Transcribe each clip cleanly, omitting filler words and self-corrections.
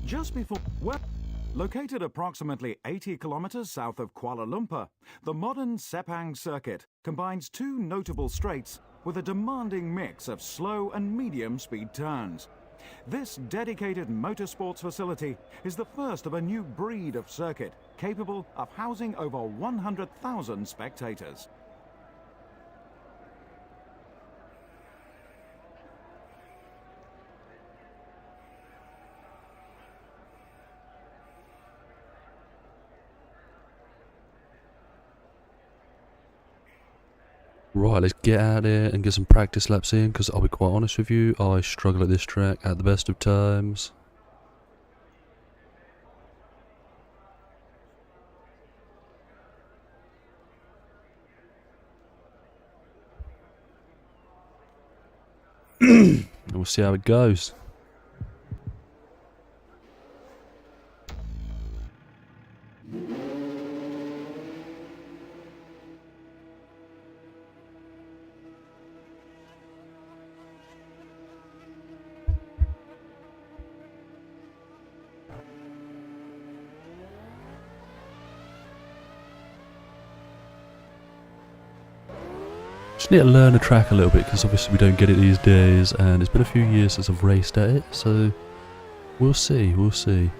Just before... Well, located approximately 80 kilometers south of Kuala Lumpur, the modern Sepang circuit combines two notable straights with a demanding mix of slow and medium-speed turns. This dedicated motorsports facility is the first of a new breed of circuit capable of housing over 100,000 spectators. Right, let's get out there and get some practice laps in, because I'll be quite honest with you, I struggle at this track at the best of times. And we'll see how it goes. Just need to learn the track a little bit, because obviously we don't get it these days, and it's been a few years since I've raced at it, so we'll see, we'll see.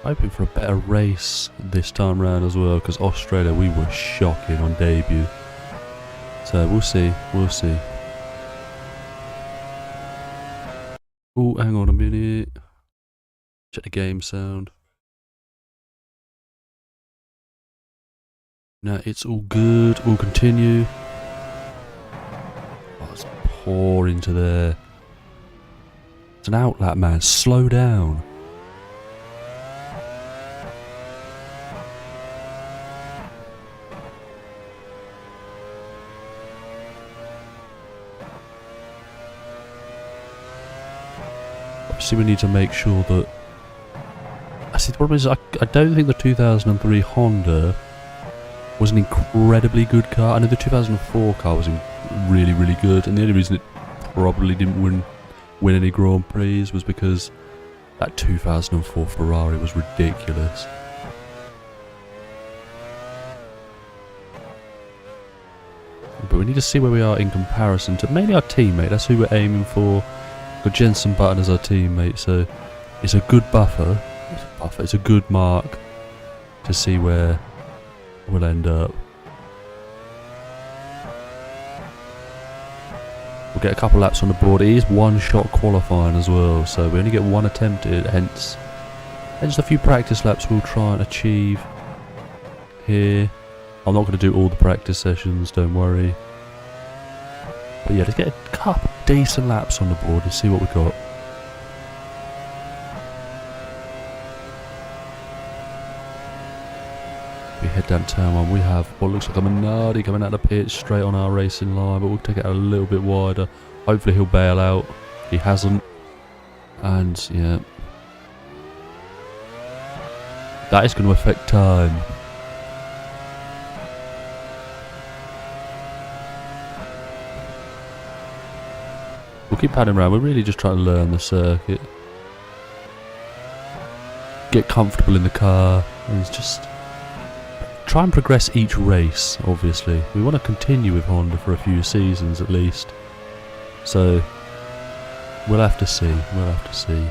Hoping for a better race this time round as well, because Australia, we were shocking on debut. So we'll see, we'll see. Oh, hang on a minute. Check the game sound. No, it's all good, all continue. Oh, it's pour into there. It's an outlap, man, slow down. Obviously we need to make sure that... I see, the problem is I don't think the 2003 Honda was an incredibly good car. I know the 2004 car was really, really good, and the only reason it probably didn't win any Grand Prix was because that 2004 Ferrari was ridiculous. But we need to see where we are in comparison to mainly our teammate. That's who we're aiming for. Got Jenson Button as our teammate, so it's a good buffer. It's a good mark to see where we'll end up. We'll get a couple laps on the board. It is one-shot qualifying as well, so we only get one attempt at it, hence a few practice laps we'll try and achieve here. I'm not going to do all the practice sessions, don't worry. But yeah, let's get a couple decent laps on the board and see what we've got. We head down turn one, we have what looks like a Minardi coming out of the pit straight on our racing line, but we'll take it a little bit wider. Hopefully he'll bail out. He hasn't. And yeah, that is going to affect time. We'll keep padding around. We're really just trying to learn the circuit. Get comfortable in the car. And just try and progress each race, obviously. We want to continue with Honda for a few seasons at least. So, we'll have to see. We'll have to see.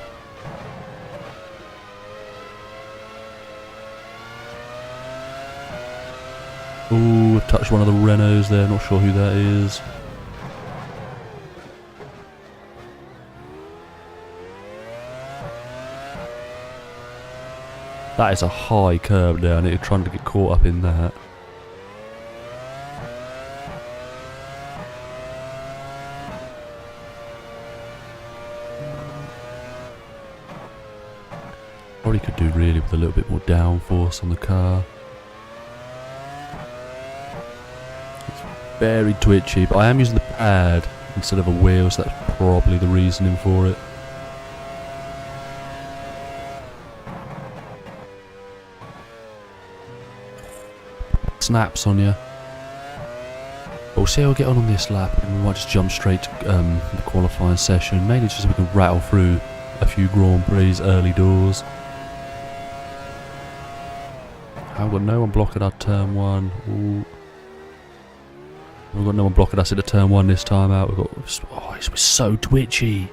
Ooh, we've touched one of the Renaults there. Not sure who that is. That is a high curb down here, trying to get caught up in that. Probably could do really with a little bit more downforce on the car. It's very twitchy, but I am using the pad instead of a wheel, so that's probably the reasoning for it. Snaps on you. But we'll see how we get on this lap, and we might just jump straight to the qualifying session, mainly just so we can rattle through a few Grand Prix early doors. I've got no one blocking our turn one. Ooh. We've got no one blocking us at the turn one this time out. We've got, oh, it's so twitchy.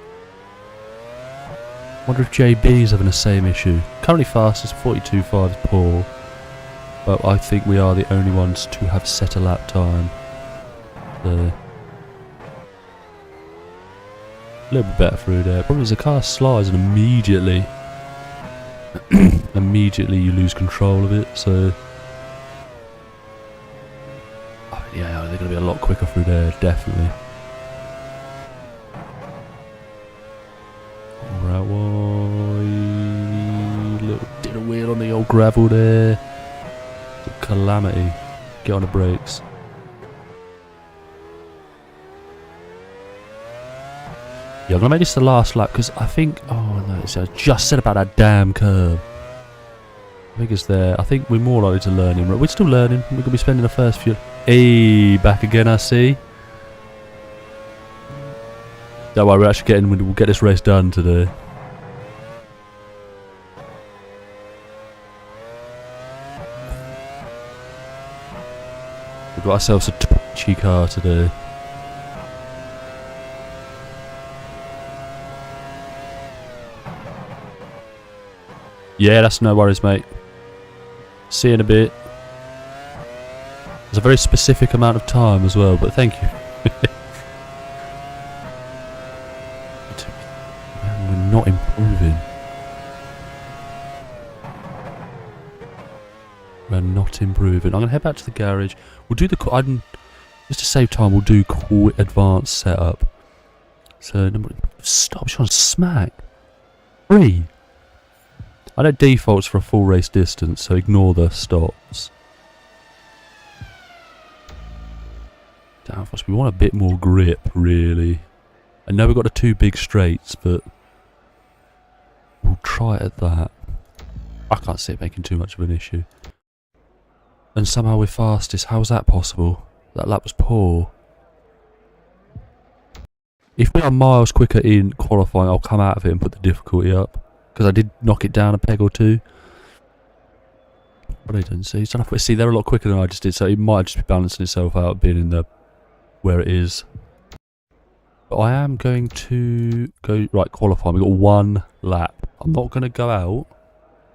Wonder if JB's having the same issue. Currently fastest, 42.5 is Paul. But I think we are the only ones to have set a lap time. So, a little bit better through there. Problem is the car slides and immediately you lose control of it. So oh, yeah, they're going to be a lot quicker through there, definitely. Alright, little did a wheel on the old gravel there. Calamity. Get on the brakes. Yeah, I'm gonna make this the last lap because I think. Oh no, I just said about that damn curb. I think it's there. I think we're more likely to learn him. We're still learning. We're gonna be spending the first few. Hey, back again. I see. Don't worry, we're actually getting. We'll get this race done today. We've got ourselves a twitchy car today. Yeah, that's no worries, mate. See you in a bit. There's a very specific amount of time as well, but thank you. Man, we're not improving. We're not improving. I'm going to head back to the garage. We'll do the... just to save time, we'll do quick advanced setup. So, stop trying to smack. 3. I know defaults for a full race distance, so ignore the stops. Downforce, we want a bit more grip, really. I know we've got the 2 big straights, but we'll try it at that. I can't see it making too much of an issue. And somehow we're fastest. How is that possible? That lap was poor. If we are miles quicker in qualifying, I'll come out of it and put the difficulty up. Because I did knock it down a peg or two. What I don't see. See, they're a lot quicker than I just did, so it might just be balancing itself out, being in the where it is. But I am going to go right qualifying. We've got 1 lap. I'm not going to go out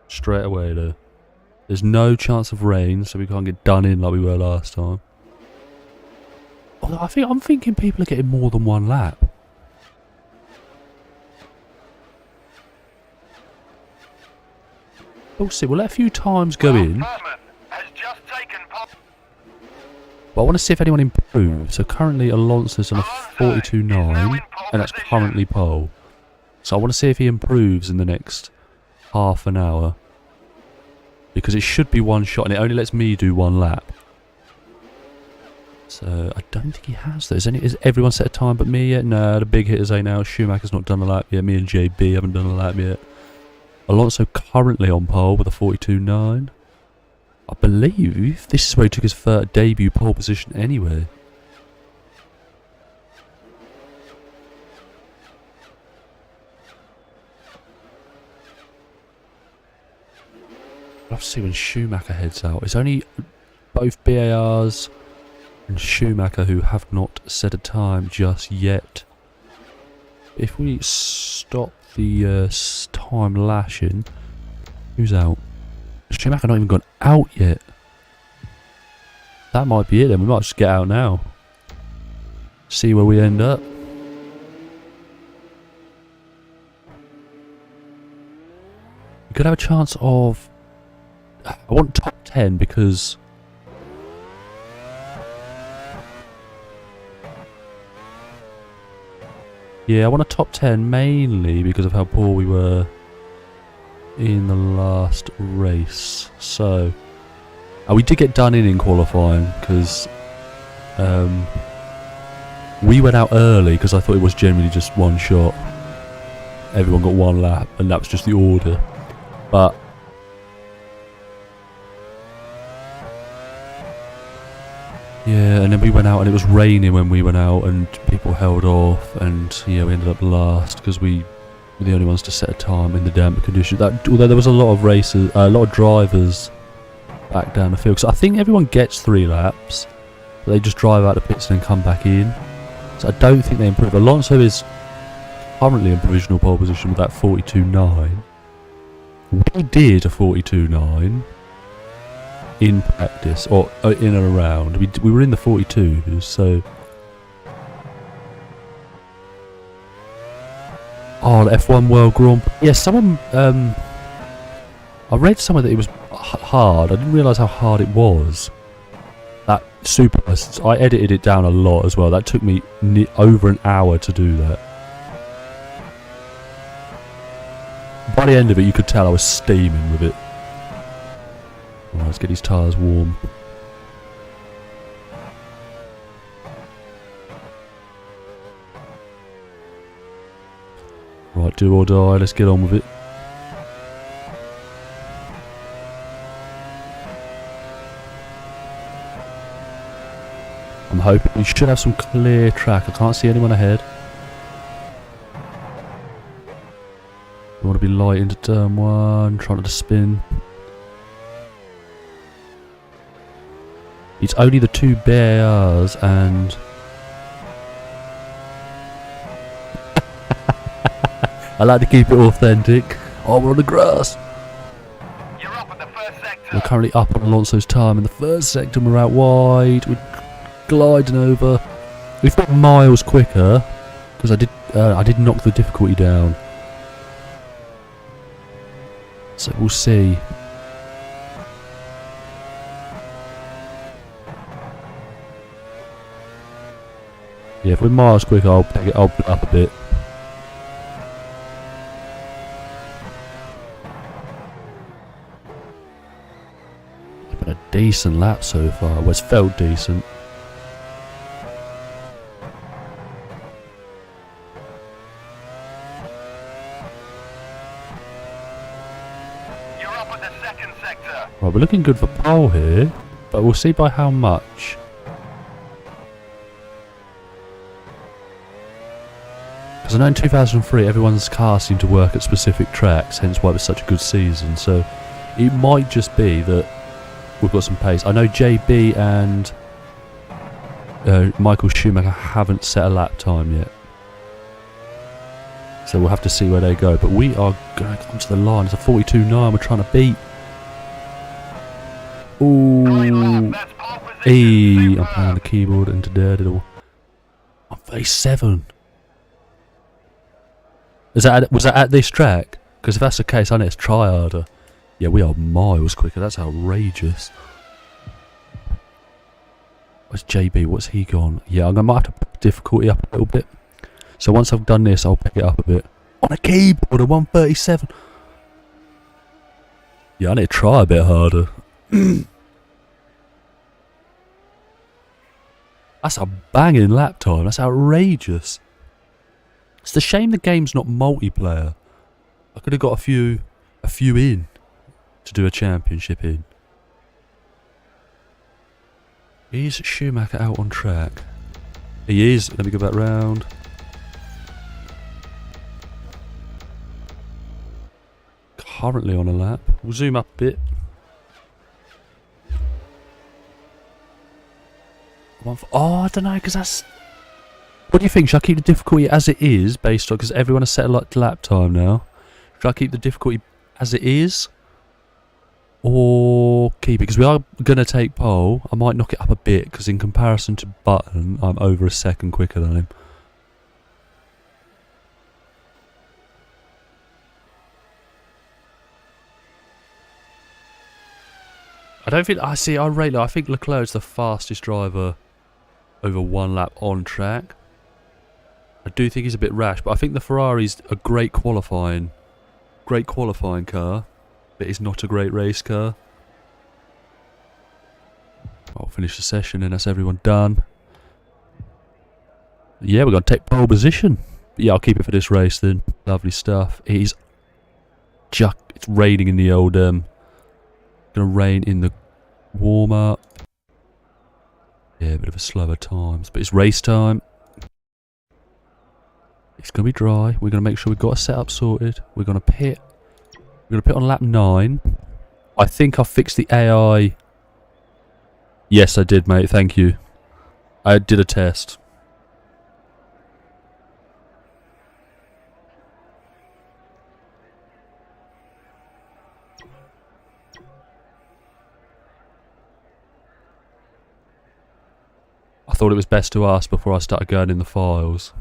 straight away though. There's no chance of rain, so we can't get done in like we were last time. Although I'm thinking people are getting more than 1 lap. We'll see. We'll let a few times go in. But I want to see if anyone improves. So currently Alonso's on a 42.9, and that's currently pole. So I want to see if he improves in the next half an hour. Because it should be 1 shot, and it only lets me do 1 lap. So I don't think he has though. Is everyone set a time but me yet? No, the big hitters ain't out. Schumacher's not done a lap yet. Me and JB haven't done a lap yet. Alonso currently on pole with a 42.9. I believe this is where he took his first debut pole position anyway. have to see when Schumacher heads out. It's only both BARs and Schumacher who have not set a time just yet. If we stop the time lashing, who's out? Schumacher not even gone out yet. That might be it then. We might just get out now. See where we end up. We could have a chance of... I want top 10 because... Yeah, I want a top 10 mainly because of how poor we were in the last race. So, we did get done in qualifying because we went out early because I thought it was generally just one shot. Everyone got one lap and that was just the order. But yeah, and then we went out and it was raining when we went out and people held off and yeah, we ended up last because we were the only ones to set a time in the damp conditions. Although there was a lot of racers, a lot of drivers back down the field. So I think everyone gets 3 laps. They just drive out the pits and then come back in. So I don't think they improve. Alonso is currently in provisional pole position with that 42.9. We did a 42.9 in practice, or in and around. We were in the 42s, so... Oh, the F1 World Grand Prix. Yeah, someone... I read somewhere that it was hard. I didn't realise how hard it was. That super... I edited it down a lot as well. That took me over an hour to do that. By the end of it, you could tell I was steaming with it. Right, let's get these tyres warm. Right, do or die, let's get on with it. I'm hoping we should have some clear track. I can't see anyone ahead. We want to be light into turn 1, trying not to spin. It's only the 2 BARs and... I like to keep it authentic. Oh, we're on the grass. You're up in the first sector. We're currently up on Alonso's time in the first sector and we're out wide. We're gliding over. We've got miles quicker because I did knock the difficulty down. So we'll see. Yeah, if we're miles quicker, I'll peg it up a bit. It's been a decent lap so far. Well, it's felt decent. You're up in the second sector. Right, we're looking good for pole here, but we'll see by how much. Because I know in 2003 everyone's car seemed to work at specific tracks, hence why it was such a good season. So it might just be that we've got some pace. I know JB and Michael Schumacher haven't set a lap time yet. So we'll have to see where they go. But we are going to come to the line. It's a 42.9 we're trying to beat. Ooh. I'm playing on the keyboard and to diddle. I'm 37. Was that at this track? Because if that's the case, I need to try harder. Yeah, we are miles quicker. That's outrageous. Where's JB? What's he gone? Yeah, I might have to put difficulty up a little bit. So once I've done this, I'll pick it up a bit. On a keyboard, a 137. Yeah, I need to try a bit harder. That's a banging lap time. That's outrageous. It's a shame the game's not multiplayer. I could have got a few in to do a championship in. Is Schumacher out on track? He is. Let me go back round. Currently on a lap. We'll zoom up a bit. Oh, I don't know, because that's... What do you think? Should I keep the difficulty as it is, based on... Because everyone has set a lot to lap time now. Should I keep the difficulty as it is? Or keep it? Because we are going to take pole. I might knock it up a bit, because in comparison to Button, I'm over a second quicker than him. I don't think... I think Leclerc's the fastest driver over 1 lap on track. I do think he's a bit rash, but I think the Ferrari's a great qualifying car, but it's not a great race car. I'll finish the session and that's everyone done. Yeah, we're going to take pole position. But yeah, I'll keep it for this race then. Lovely stuff. It's raining in the old... gonna rain in the warm-up. Yeah, a bit of a slower times, but it's race time. It's going to be dry. We're going to make sure we've got a setup sorted. We're going to pit. We're going to pit on lap 9. I think I fixed the AI. Yes, I did, mate. Thank you. I did a test. I thought it was best to ask before I started going in the files.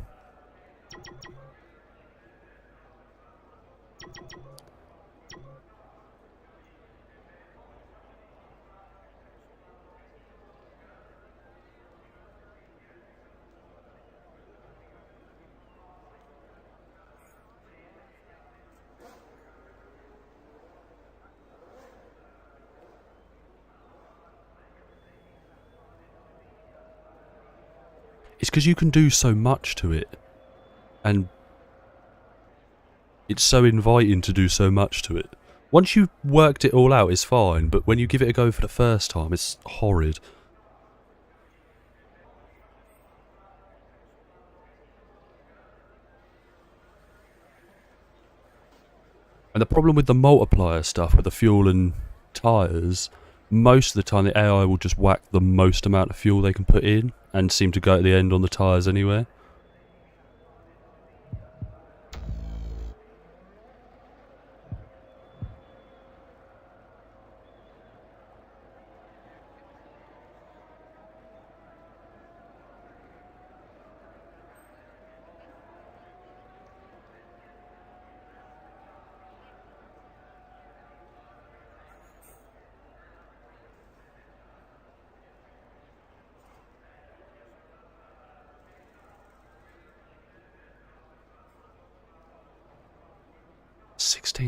It's because you can do so much to it. And it's so inviting to do so much to it. Once you've worked it all out, it's fine. But when you give it a go for the first time, it's horrid. And the problem with the multiplier stuff, with the fuel and tyres, most of the time the AI will just whack the most amount of fuel they can put in and seem to go at the end on the tyres anyway.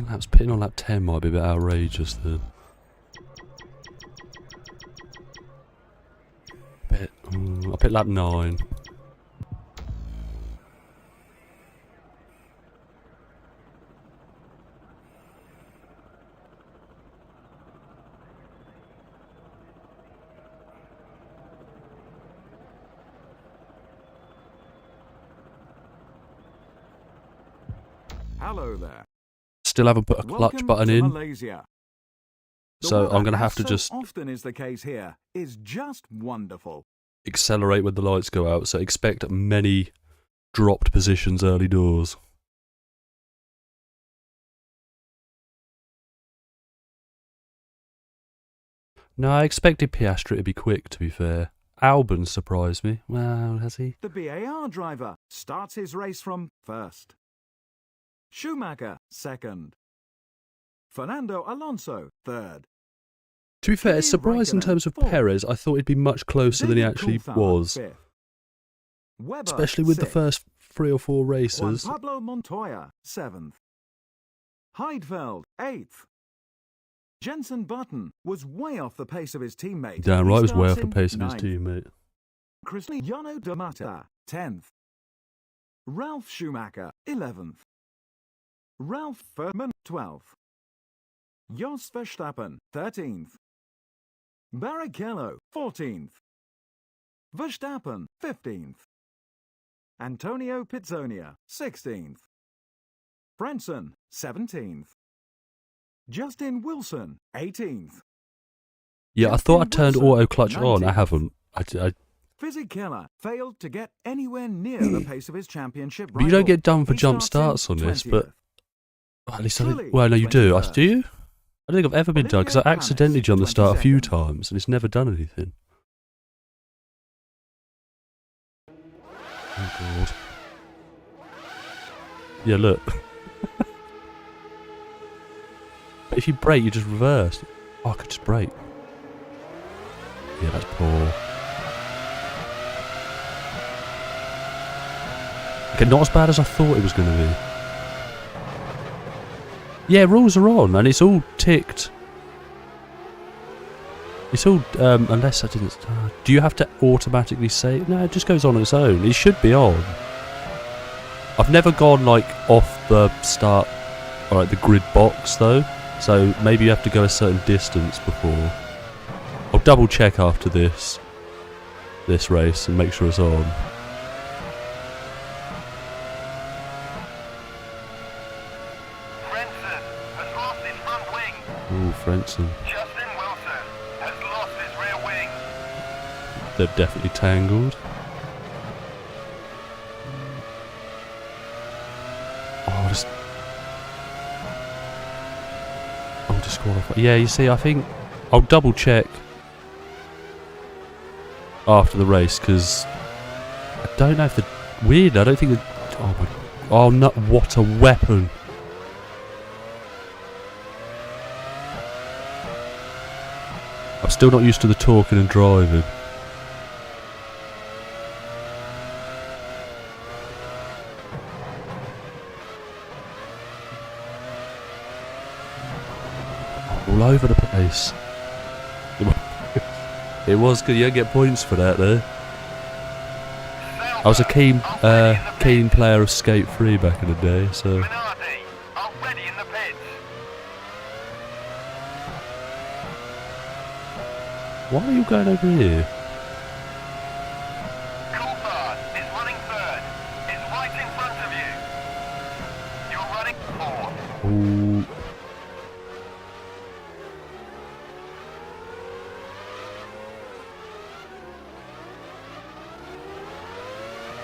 Laps, pitting on lap 10 might be a bit outrageous then. I'll pit lap 9. Hello there. Still haven't put a clutch button in, Malaysia. so I'm going to have to just often is the case here is just wonderful. Accelerate when the lights go out, so expect many dropped positions early doors. No, I expected Piastri to be quick, to be fair. Albon surprised me. Well, has he? The BAR driver starts his race from first. Schumacher, second. Fernando Alonso, third. To be fair, it's surprising in terms of Perez. I thought he'd be much closer than he actually was. Weber, especially with the first 3 or 4 races. Juan Pablo Montoya, 7th. Heidfeld, 8th. Jenson Button was way off the pace of his teammate. Damn right, he was way off the pace of his teammate. Cristiano Damata, 10th. Ralf Schumacher, 11th. Ralf Furman, 12th. Jos Verstappen, 13th. Barrichello, 14th. Verstappen, 15th. Antonio Pizzonia, 16th. Frentzen, 17th. Justin Wilson, 18th. Yeah, I thought I turned auto clutch on. I haven't. Fizzy Killer failed to get anywhere near the pace of his championship But you don't rival. get done for He jump starts starts in on this, 20th. but at least I think. Clearly, Well, no, you do. 21st. Do you? I don't think I've ever been done because I Olivier accidentally Panis, jumped the start a few 22nd. times and it's never done anything. Oh god. Yeah, look. But if you brake, you just reverse. Oh, I could just brake. Yeah, that's poor. Okay, not as bad as I thought it was going to be. Yeah, rules are on, and it's all ticked. It's all, unless I didn't... do you have to automatically save? No, it just goes on its own. It should be on. I've never gone, like, off the start, or like the grid box, though. So maybe you have to go a certain distance before. I'll double check after this race and make sure it's on. Frenson has lost his front wing. Ooh, Frenson. Justin Wilson has lost his rear wing. They're definitely tangled. Oh, disqualified. Yeah, you see, I think I'll double check after the race because I don't know if the weird. I don't think the. Oh my. Oh no! What a weapon! I'm still not used to the talking and driving. All over the place. It was good. You don't get points for that there. I was a keen player of Skate 3 back in the day, so. Minardi already in the pits. Why are you going over here? Coulthard is running third. Is right in front of you. You're running fourth. Ooh.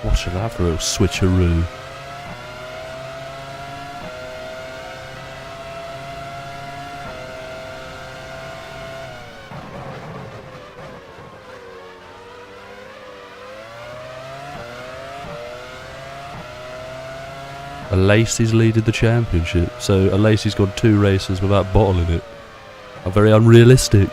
What should I have for a little switcheroo? Lacey's leaded the championship, so Lacey's got 2 races without bottling it. How very unrealistic.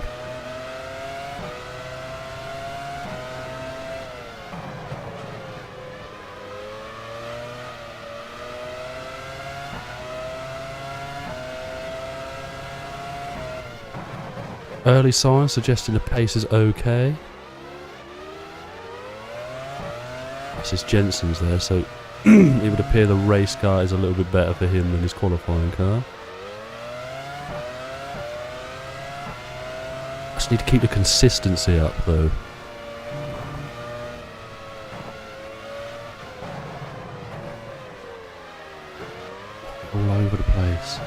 Early signs suggesting the pace is okay. This is Jensen's there, so it would appear the race car is a little bit better for him than his qualifying car. I just need to keep the consistency up though. All over the place.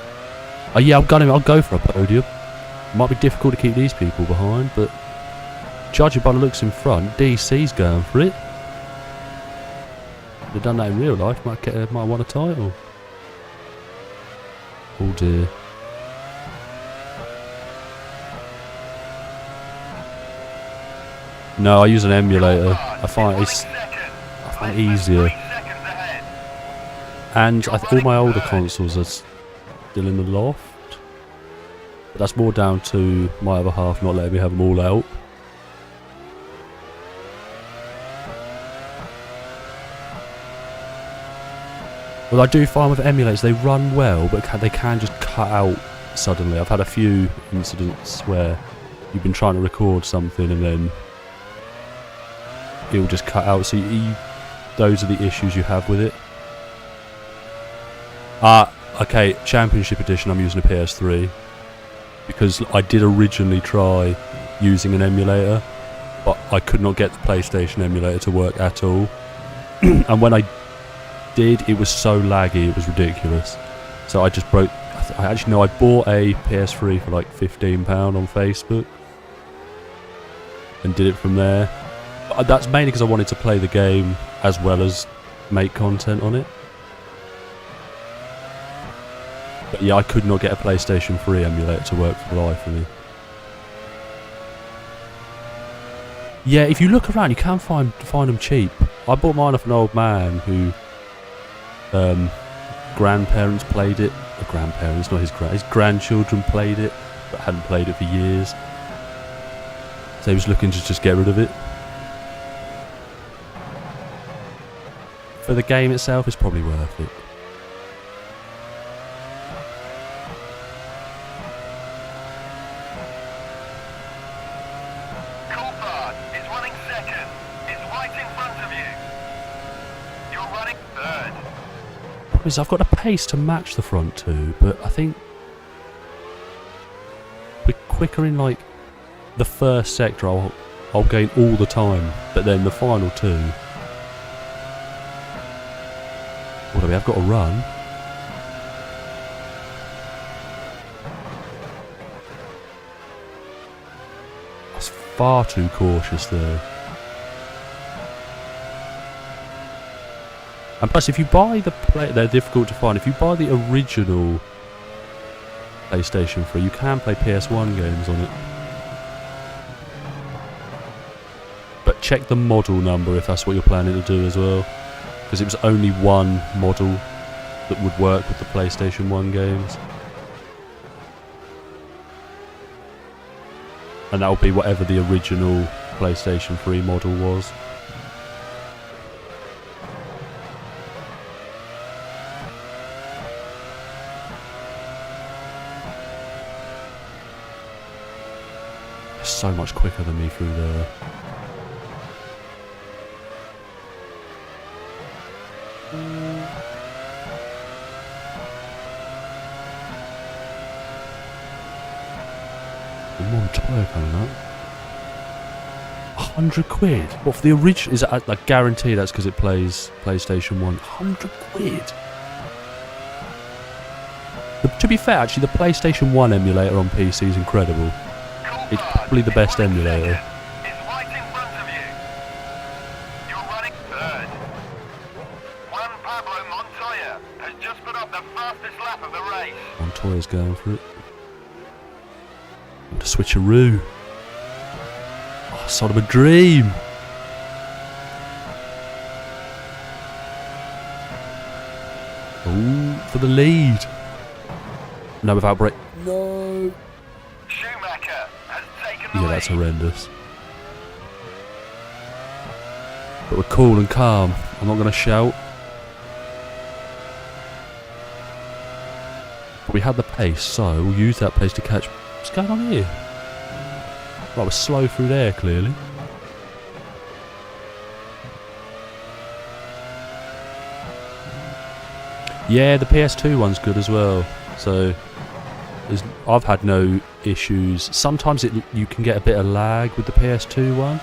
Oh yeah, I'll go for a podium. Might be difficult to keep these people behind, but judging by the looks in front, DC's going for it. If they'd done that in real life, might have won a title. Oh dear. No, I use an emulator. I find it easier. And all my older consoles are still in the loft. But that's more down to my other half not letting me have them all out. Well, I do find with emulators, they run well, but they can just cut out suddenly. I've had a few incidents where you've been trying to record something and then it'll just cut out. So those are the issues you have with it. Okay, Championship Edition, I'm using a PS3. Because I did originally try using an emulator, but I could not get the PlayStation emulator to work at all. And when I did, it was so laggy, it was ridiculous. So I just broke... I bought a PS3 for like £15 on Facebook and did it from there. That's mainly because I wanted to play the game as well as make content on it. But yeah, I could not get a PlayStation 3 emulator to work for the life of me. Yeah, if you look around, you can find them cheap. I bought mine off an old man who grandparents played it. Grandparents, not his grandchildren played it, but hadn't played it for years. So he was looking to just get rid of it. For the game itself, it's probably worth it. Coulthard is running second. Is right in front of you. You're running third. Problem is, I've got a pace to match the front two, but I think we're quicker in like the first sector. I'll gain all the time, but then the final two. Although we have got to run. That's far too cautious there. And plus, if you buy they're difficult to find. If you buy the original PlayStation 3, you can play PS1 games on it. But check the model number if that's what you're planning to do as well. Because it was only one model that would work with the PlayStation 1 games. And that would be whatever the original PlayStation 3 model was. It's so much quicker than me through there. Montoya coming up. 100 quid? What, for the original? Is that like guarantee that's because it plays PlayStation 1? 100 quid? To be fair, actually, the PlayStation 1 emulator on PC is incredible. It's probably the best emulator. Is right in front of you. You're running third. Juan Pablo Montoya has just put up the fastest lap of the race. Montoya's going for it. What a switcheroo. Oh, sort of a dream. Oh, for the lead. No, without break. No. Schumacher has taken the Yeah, lead. that's horrendous. But we're cool and calm. I'm not going to shout. But we had the pace, so we'll use that pace to catch. What's going on here? Right, we're slow through there, clearly. Yeah, the PS2 one's good as well. So I've had no issues. Sometimes you can get a bit of lag with the PS2 one,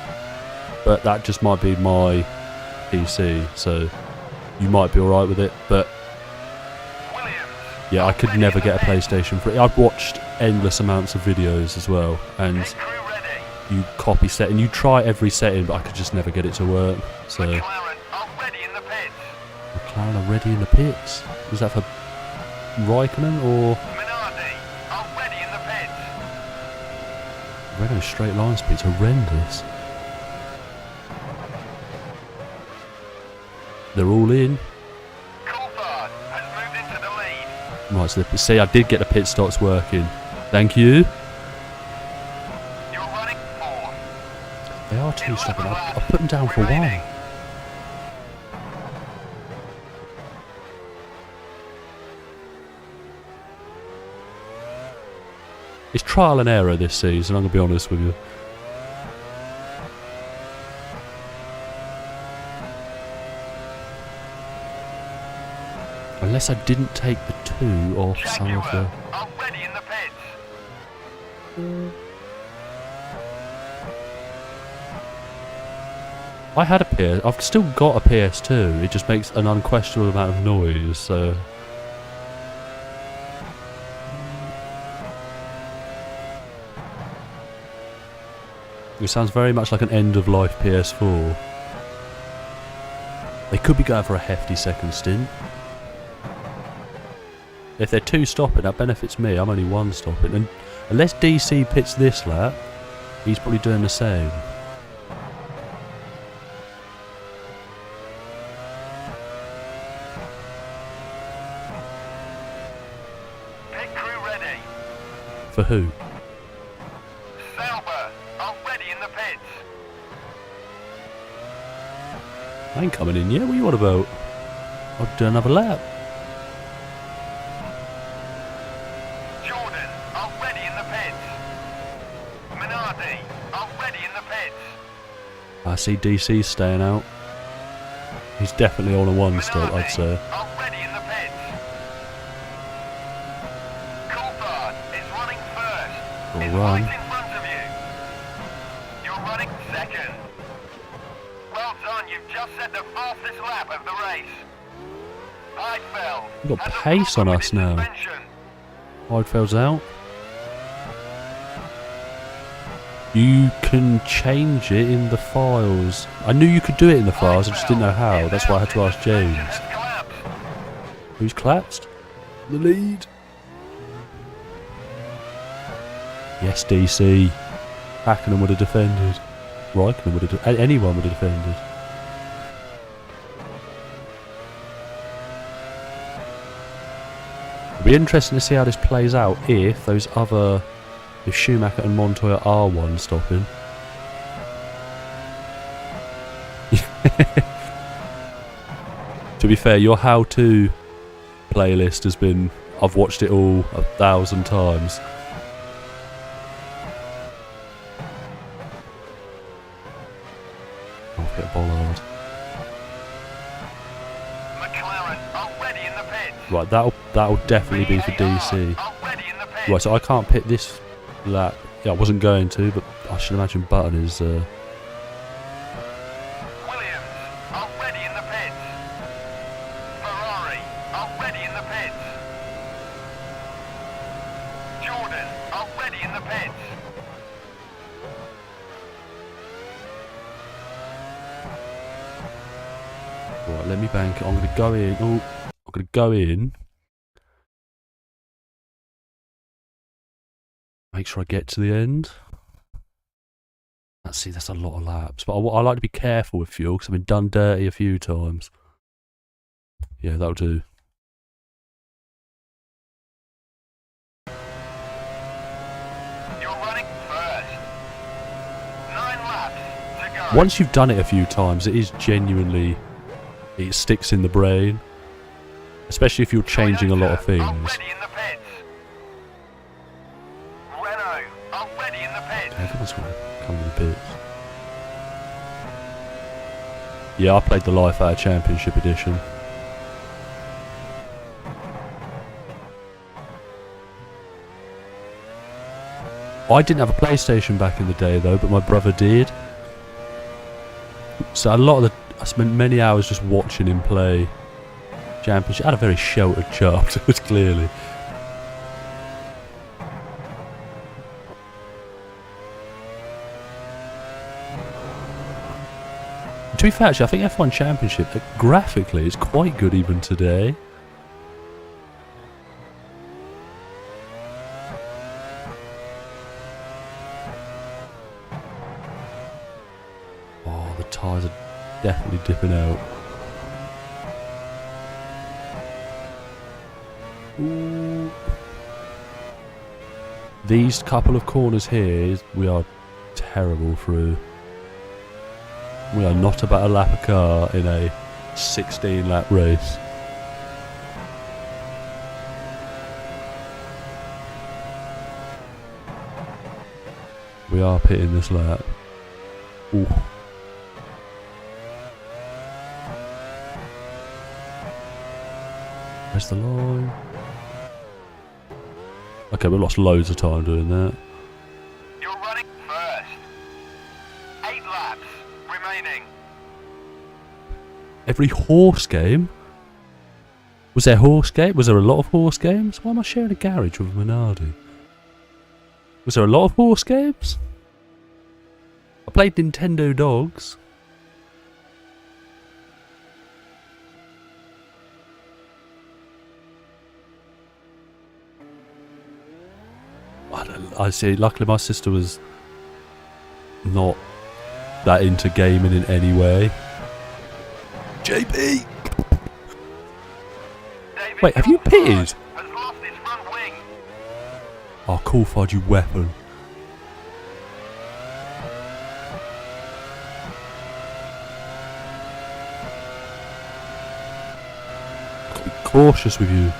but that just might be my PC. So you might be alright with it. But yeah, I could never get a PlayStation 3. I've watched endless amounts of videos as well, and you copy setting, you try every setting, but I could just never get it to work. So McLaren are ready in the pits. McLaren are ready in the pits. Was that for Raikkonen or Minardi are ready in the pits. Renault's straight line speed's horrendous. They're all in. Coulthard has moved into the lead. Right, so see, I did get the pit stops working. Thank you. You're running fourth. They are two-stopping. I'll put them down for a Remaining. while. It's trial and error this season, I'm going to be honest with you. Unless I didn't take the two off some of the... Jaguar are ready in the pits. I had a PS... I've still got a PS2, it just makes an unquestionable amount of noise, so... It sounds very much like an end-of-life PS4. They could be going for a hefty second stint. If they're 2 stopping, that benefits me. I'm only 1 stopping. And unless DC pits this lap, he's probably doing the same. Pit crew ready. For who? Sauber, already in the pits. I ain't coming in yet. What are you on about? I'll do another lap. Jordan, already in the pits. Minardi, already in the pits. I see DC staying out. He's definitely on a 1 stop, I'd say. Already in the pits. Coulthard is running first. Or Is run. right in front of you. You're running second. Well done, you've just set the fastest lap of the race. Heidfeld. We've got has a pace on problem us with his now. suspension. Heidfeld's out. You can change it in the files. I knew you could do it in the files, I just didn't know how. That's why I had to ask James. Has collapsed. Who's collapsed? The lead. Yes, DC. Hackenen would have defended. Raikkonen would have. Anyone would have defended. It'll be interesting to see how this plays out if those other. If Schumacher and Montoya are 1 stopping. To be fair, your how-to playlist has been. I've watched it all 1,000 times. I'll get Bollard. McLaren already in the pits. Right, that'll definitely be for DC. Already in the pits. Right, so I can't pit this lap. Yeah, I wasn't going to, but I should imagine Button is. Williams already in the pits. Ferrari already in the pits. Jordan already in the pits. Right, let me bank it. I'm going to go in. Oh, I'm going to go in. Make sure I get to the end. Let's see, that's a lot of laps. But I like to be careful with fuel because I've been done dirty a few times. Yeah, that'll do. You're running first. 9 laps to go. Once you've done it a few times, it is genuinely. It sticks in the brain. Especially if you're changing a lot of things. Already in the pits. Renault already in the pits. Everyone's going to come in the pits. Yeah, I played the Life Out of Championship edition. I didn't have a PlayStation back in the day though, but my brother did. So a lot of I spent many hours just watching him play Championship. I had a very sheltered childhood, clearly. To be fair, actually, I think F1 Championship, graphically, is quite good even today. Oh, the tyres are definitely dipping out. Ooh. These couple of corners here, we are terrible through. We are not about to lap a car in a 16-lap race. We are pitting this lap. Ooh. Where's the line? Okay, we lost loads of time doing that. You're running first. 8 laps remaining. Every horse game? Was there horse game? Was there a lot of horse games? Why am I sharing a garage with Minardi? Was there a lot of horse games? played Nintendo Dogs. I see. Luckily, my sister was not that into gaming in any way. JP! Wait, have you pitted? Oh, cool, Fudge, you weapon. Gotta be cautious with you.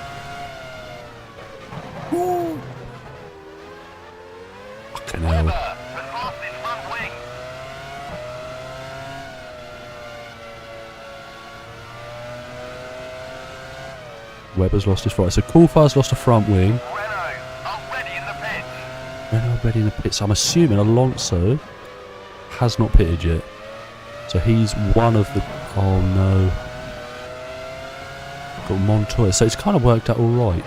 Fucking hell. Webber's lost his front. So Coulthard's lost a front wing. Renault ready in the pits. I'm assuming Alonso has not pitted yet. So he's one of the... Oh no. Got Montoya. So it's kind of worked out alright.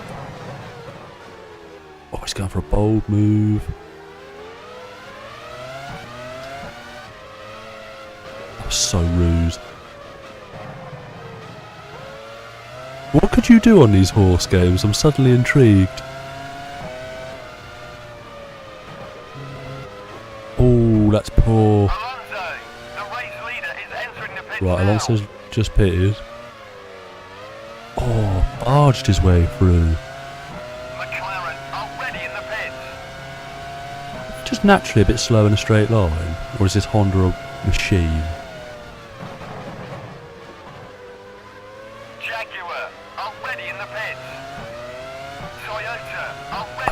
Oh, he's going for a bold move. That was so rude. What could you do on these horse games? I'm suddenly intrigued. Oh, that's poor. Right, Alonso's just pitted. Oh, barged his way through. Just naturally a bit slow in a straight line? Or is this Honda a machine?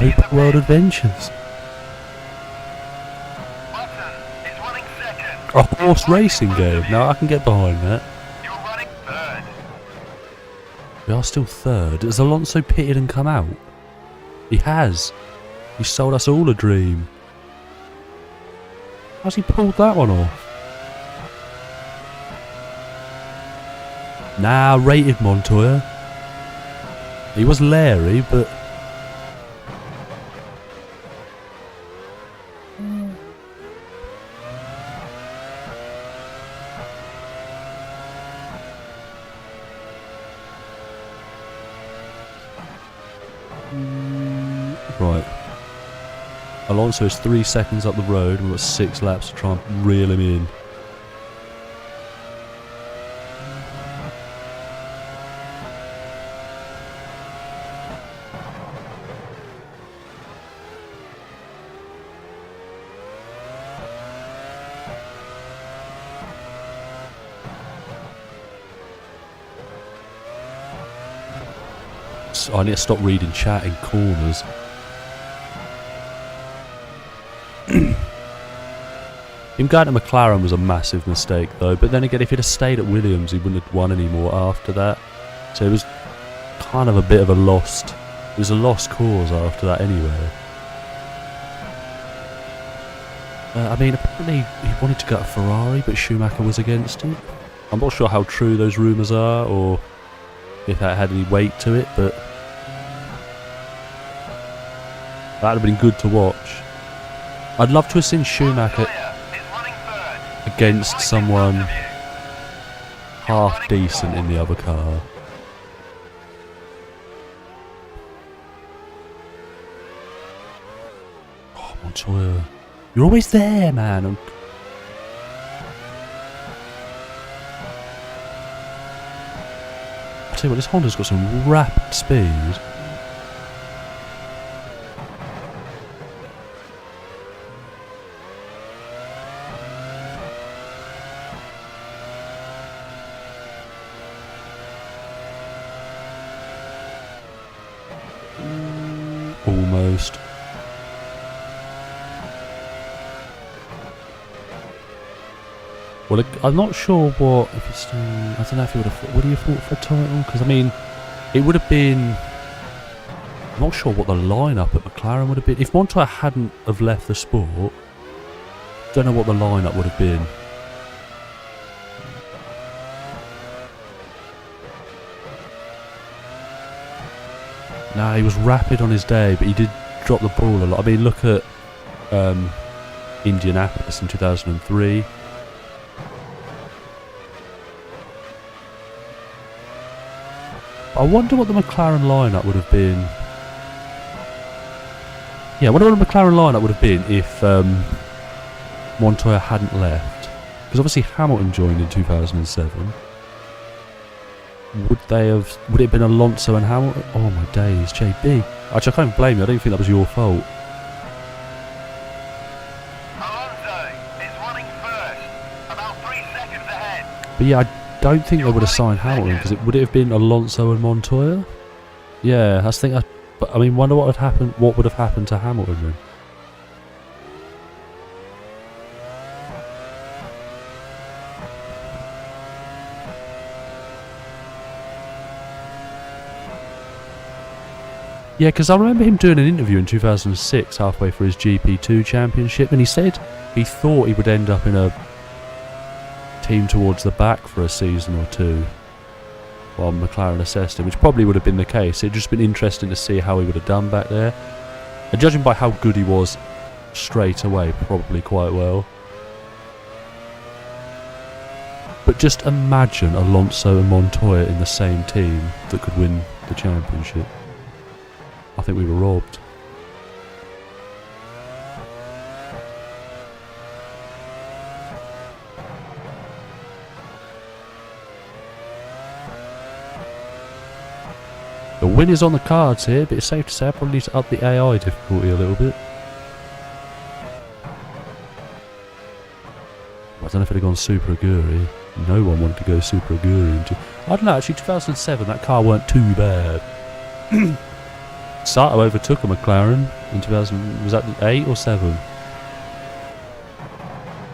Open World Adventures. A horse racing game. Now I can get behind that. We are still third. Has Alonso pitted and come out? He has. He sold us all a dream. How's he pulled that one off? Nah, rated Montoya. He was Larry, but... Right. Alonso is 3 seconds up the road. We've got 6 laps to try and reel him in. I need to stop reading chat in corners. Him going to McLaren was a massive mistake though, but then again if he'd have stayed at Williams he wouldn't have won anymore after that. So it was kind of a bit of a lost... It was a lost cause after that anyway. I mean apparently he wanted to go to Ferrari but Schumacher was against it. I'm not sure how true those rumours are or if that had any weight to it, but that'd have been good to watch. I'd love to have seen Schumacher against someone half decent in the other car. Oh, Montoya. You're always there, man. I'll tell you what, this Honda's got some rapid speed. Almost. Well, I'm not sure what if it's. I don't know if he would have. Would he have fought for a title? Because I mean, it would have been. I'm not sure what the lineup at McLaren would have been if Montoya hadn't have left the sport. Don't know what the lineup would have been. Nah, he was rapid on his day, but he did drop the ball a lot. I mean, look at Indianapolis in 2003. I wonder what the McLaren lineup would have been. Yeah, I wonder what the McLaren lineup would have been if Montoya hadn't left. Because obviously Hamilton joined in 2007. Would it have been Alonso and Hamilton? Oh my days, JB. Actually, I can't blame you. I don't think that was your fault. Alonso is running first, about 3 seconds ahead. But yeah, I don't think they would have signed Hamilton, because would it have been Alonso and Montoya? Yeah, but I mean, wonder what would have happened to Hamilton then. Yeah, because I remember him doing an interview in 2006, halfway through his GP2 championship, and he said he thought he would end up in a team towards the back for a season or two while McLaren assessed him, which probably would have been the case. It'd just been interesting to see how he would have done back there. And judging by how good he was straight away, probably quite well. But just imagine Alonso and Montoya in the same team that could win the championship. I think we were robbed. The win is on the cards here, but it's safe to say I probably need to up the AI difficulty a little bit. I don't know if it had gone Super Aguri. No one wanted to go Super Aguri. I don't know, actually 2007 that car weren't too bad. Sato overtook a McLaren in 2000, was that 8 or 7?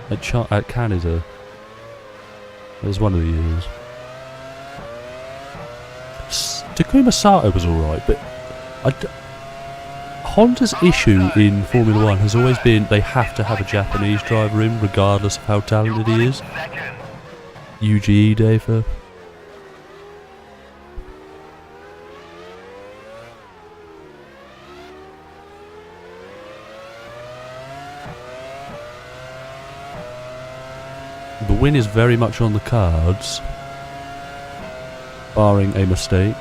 At Canada. It was one of the years. Takuma Sato was alright, but Honda's issue in Formula 1 has always been they have to have a Japanese driver in, regardless of how talented he is. Yuji Ide for... The win is very much on the cards, barring a mistake.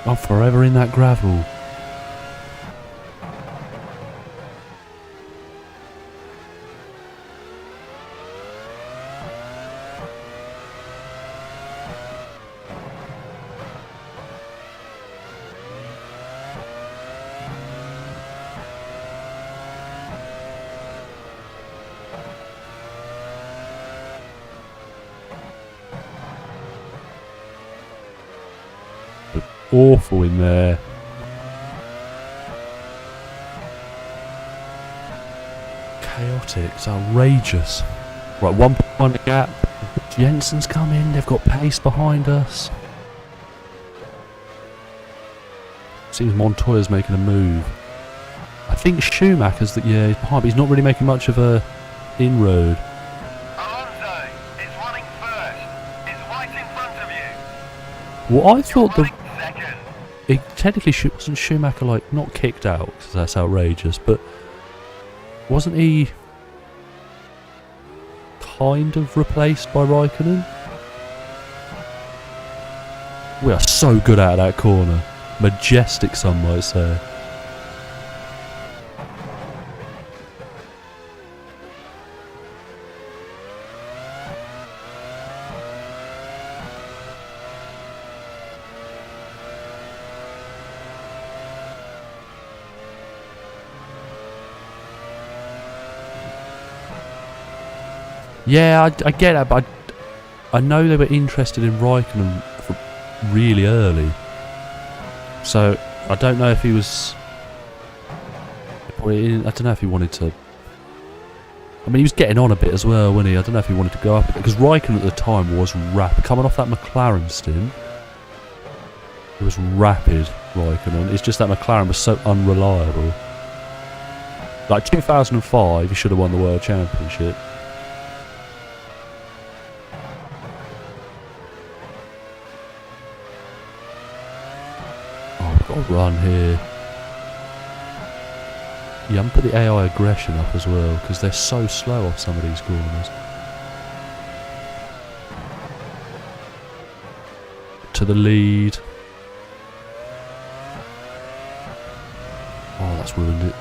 I'm forever in that gravel. Awful in there. Chaotic. It's outrageous. Right, 1 point gap. Jensen's come in. They've got pace behind us. Seems Montoya's making a move. I think Schumacher's he's behind, but he's not really making much of a inroad. Alonso is running first. It's right in front of you. Well, I thought Second. technically wasn't Schumacher not kicked out, because that's outrageous, but wasn't he kind of replaced by Raikkonen? We are so good out of that corner. Majestic, some might say. Yeah, I get that, but I know they were interested in Raikkonen really early. So, I don't know if he was... I don't know if he wanted to I mean, he was getting on a bit as well, wasn't he? I don't know if he wanted to go up a bit, because Raikkonen at the time was rapid. Coming off that McLaren stint, it was rapid, Raikkonen. It's just that McLaren was so unreliable. Like 2005, he should have won the World Championship. Oh, we've got a run here. Yeah, I'm put the AI aggression up as well, because they're so slow off some of these corners. To the lead. Oh, that's ruined it.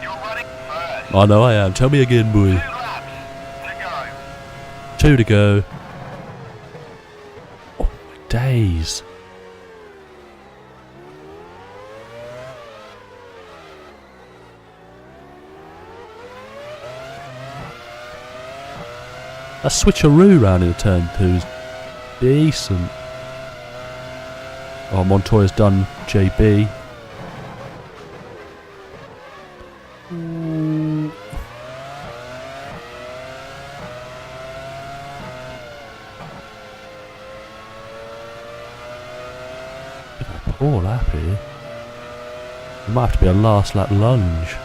You're running first. I know I am. Tell me again, boy. 2 laps to go. 2 to go. Oh, my days. That switcheroo round in turn 2 is decent. Oh, Montoya's done JB. Poor lap here. It might have to be a last lap lunge.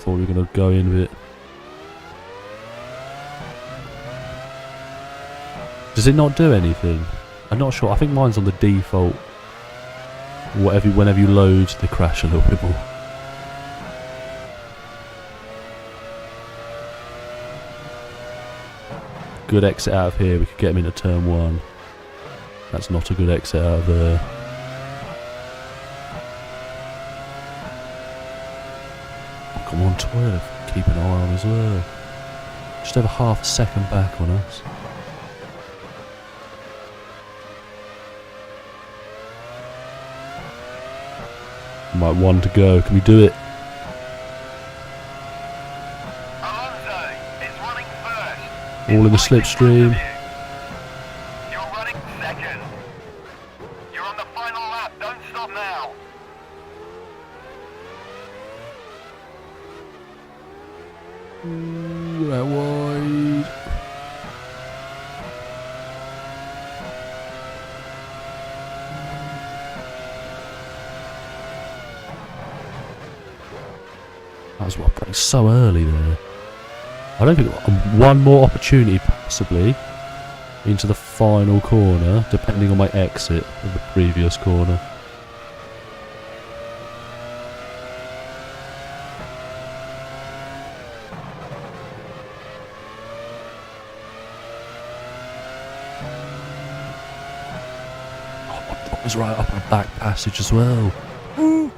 Thought we were going to go in with it. Does it not do anything? I'm not sure. I think mine's on the default. Whenever you load, they crash a little bit more. Good exit out of here. We could get him into turn 1. That's not a good exit out of there. Come on, Montoya, keep an eye on as well. Just over half a second back on us. Might 1 to go. Can we do it? Alonso is running first. All in the slipstream. You're running second. You're on the final lap. Don't stop now. Ooh, that wide. That was what breaks so early there. I don't think one more opportunity possibly into the final corner, depending on my exit of the previous corner. Oh, I was right up a back passage as well. Ooh.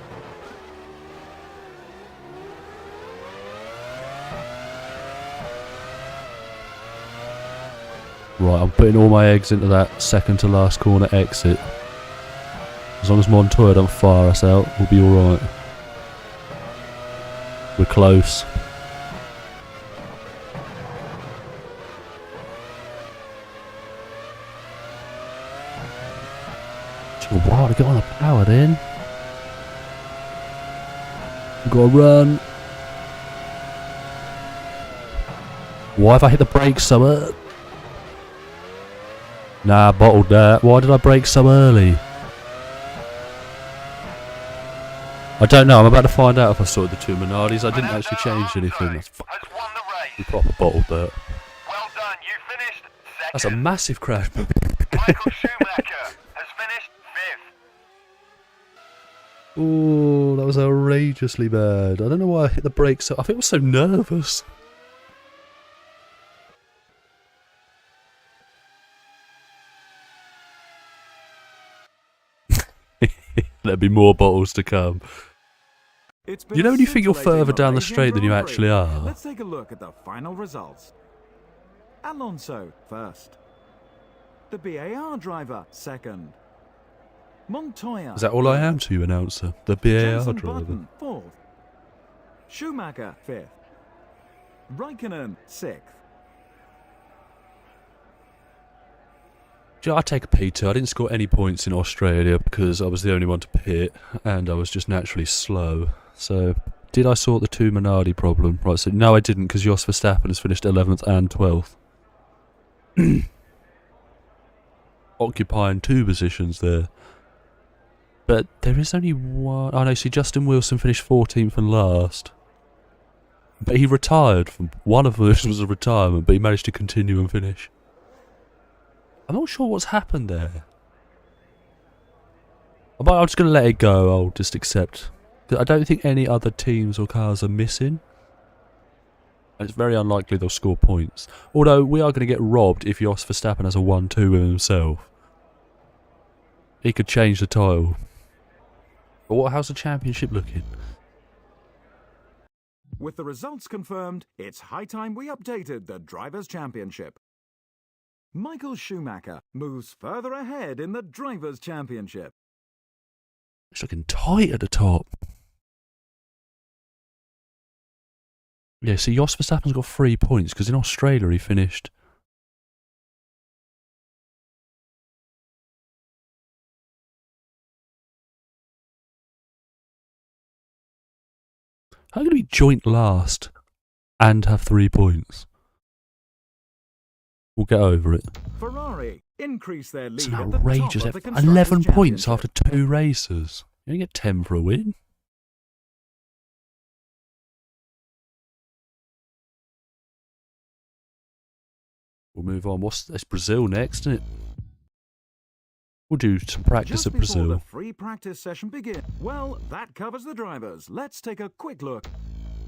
Right, I'm putting all my eggs into that second to last corner exit. As long as Montoya don't fire us out, we'll be alright. We're close. Took a while to get on the power then. We've got to run. Why have I hit the brakes so early? Nah, bottled that. Why did I brake so early? I don't know. I'm about to find out if I sorted the 2 Minardis. I didn't actually change anything. That's Has won the race. we proper bottled that. Well done. You finished second. That's a massive crash. Michael Schumacher has finished 5th. Oh, that was outrageously bad. I don't know why I hit the brakes so... I think I was so nervous. There'll be more bottles to come. You know when you think you're further down the straight than you actually are? Let's take a look at the final results. Alonso first. The BAR driver second. Montoya. Is that all I am to you, announcer? The BAR Jenson driver. Button fourth. Schumacher fifth. Raikkonen 6th. I take a P2. I didn't score any points in Australia because I was the only one to pit and I was just naturally slow. So, did I sort the 2 Minardi problem? Right, so no I didn't because Jos Verstappen has finished 11th and 12th. Occupying 2 positions there. But there is only one... Oh no, see Justin Wilson finished 14th and last. But he retired from... One of those was a retirement, but he managed to continue and finish. I'm not sure what's happened there. I'm just going to let it go, I'll just accept. I don't think any other teams or cars are missing. And it's very unlikely they'll score points. Although, we are going to get robbed if Jos Verstappen has a 1-2 with himself. He could change the title. But how's the championship looking? With the results confirmed, it's high time we updated the Drivers' Championship. Michael Schumacher moves further ahead in the Drivers' Championship. It's looking tight at the top. Yeah, see, Jos Verstappen's got 3 points because in Australia he finished. How can he be joint last and have 3 points? We'll get over it. Ferrari increase their lead It's an at the outrageous top of the effort. 11 Constructors' points Championship. after 2 races. You only get 10 for a win. We'll move on. It's Brazil next, isn't it? We'll do some practice Just at before the Brazil. free practice session begins. Well, that covers the drivers. Let's take a quick look.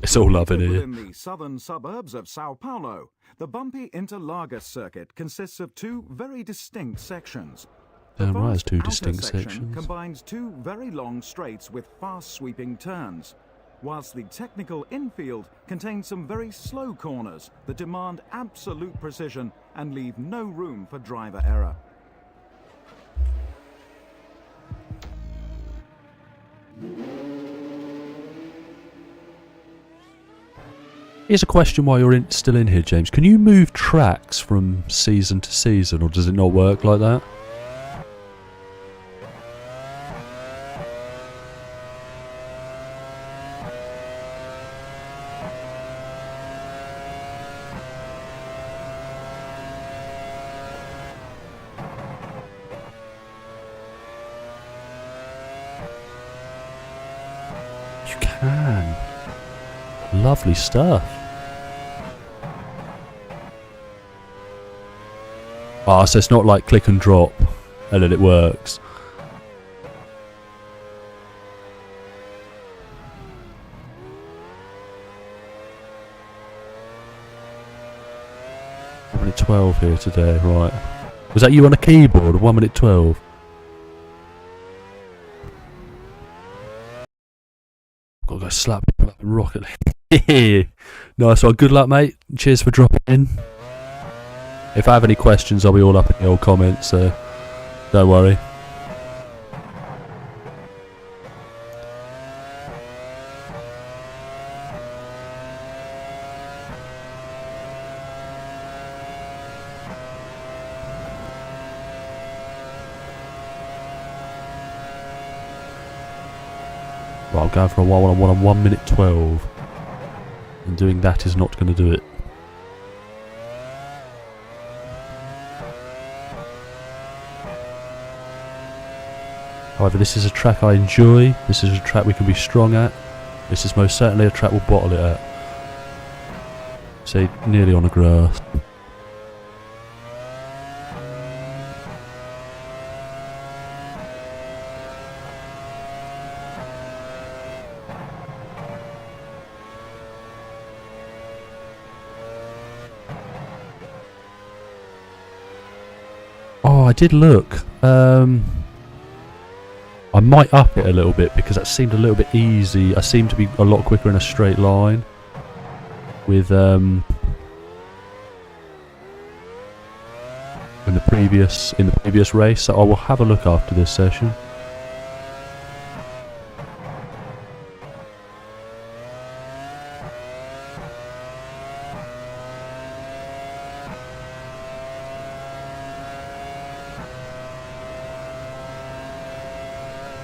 It's all love in here. Within the southern suburbs of Sao Paulo, the bumpy Interlagos circuit consists of 2 very distinct sections. The Damn right, it's fast 2 outer distinct section sections. combines 2 very long straights with fast sweeping turns, whilst the technical infield contains some very slow corners that demand absolute precision and leave no room for driver error. Here's a question while you're still in here, James. Can you move tracks from season to season, or does it not work like that? You can. Lovely stuff. Ah, so it's not like click and drop and then it works. Minute 12 here today, right. Was that you on a keyboard? 1 minute 12. Gotta go slap people up in Rocket League. Nice one, good luck mate. Cheers for dropping in. If I have any questions, I'll be all up in the old comments, so don't worry. Well, I'm going for a one-on-one on 1 minute 12. And doing that is not going to do it. However, this is a track I enjoy. This is a track we can be strong at. This is most certainly a track we'll bottle it at. Say, nearly on the grass. Oh, I did look. I might up it a little bit because that seemed a little bit easy. I seem to be a lot quicker in a straight line with in the previous race. So I will have a look after this session.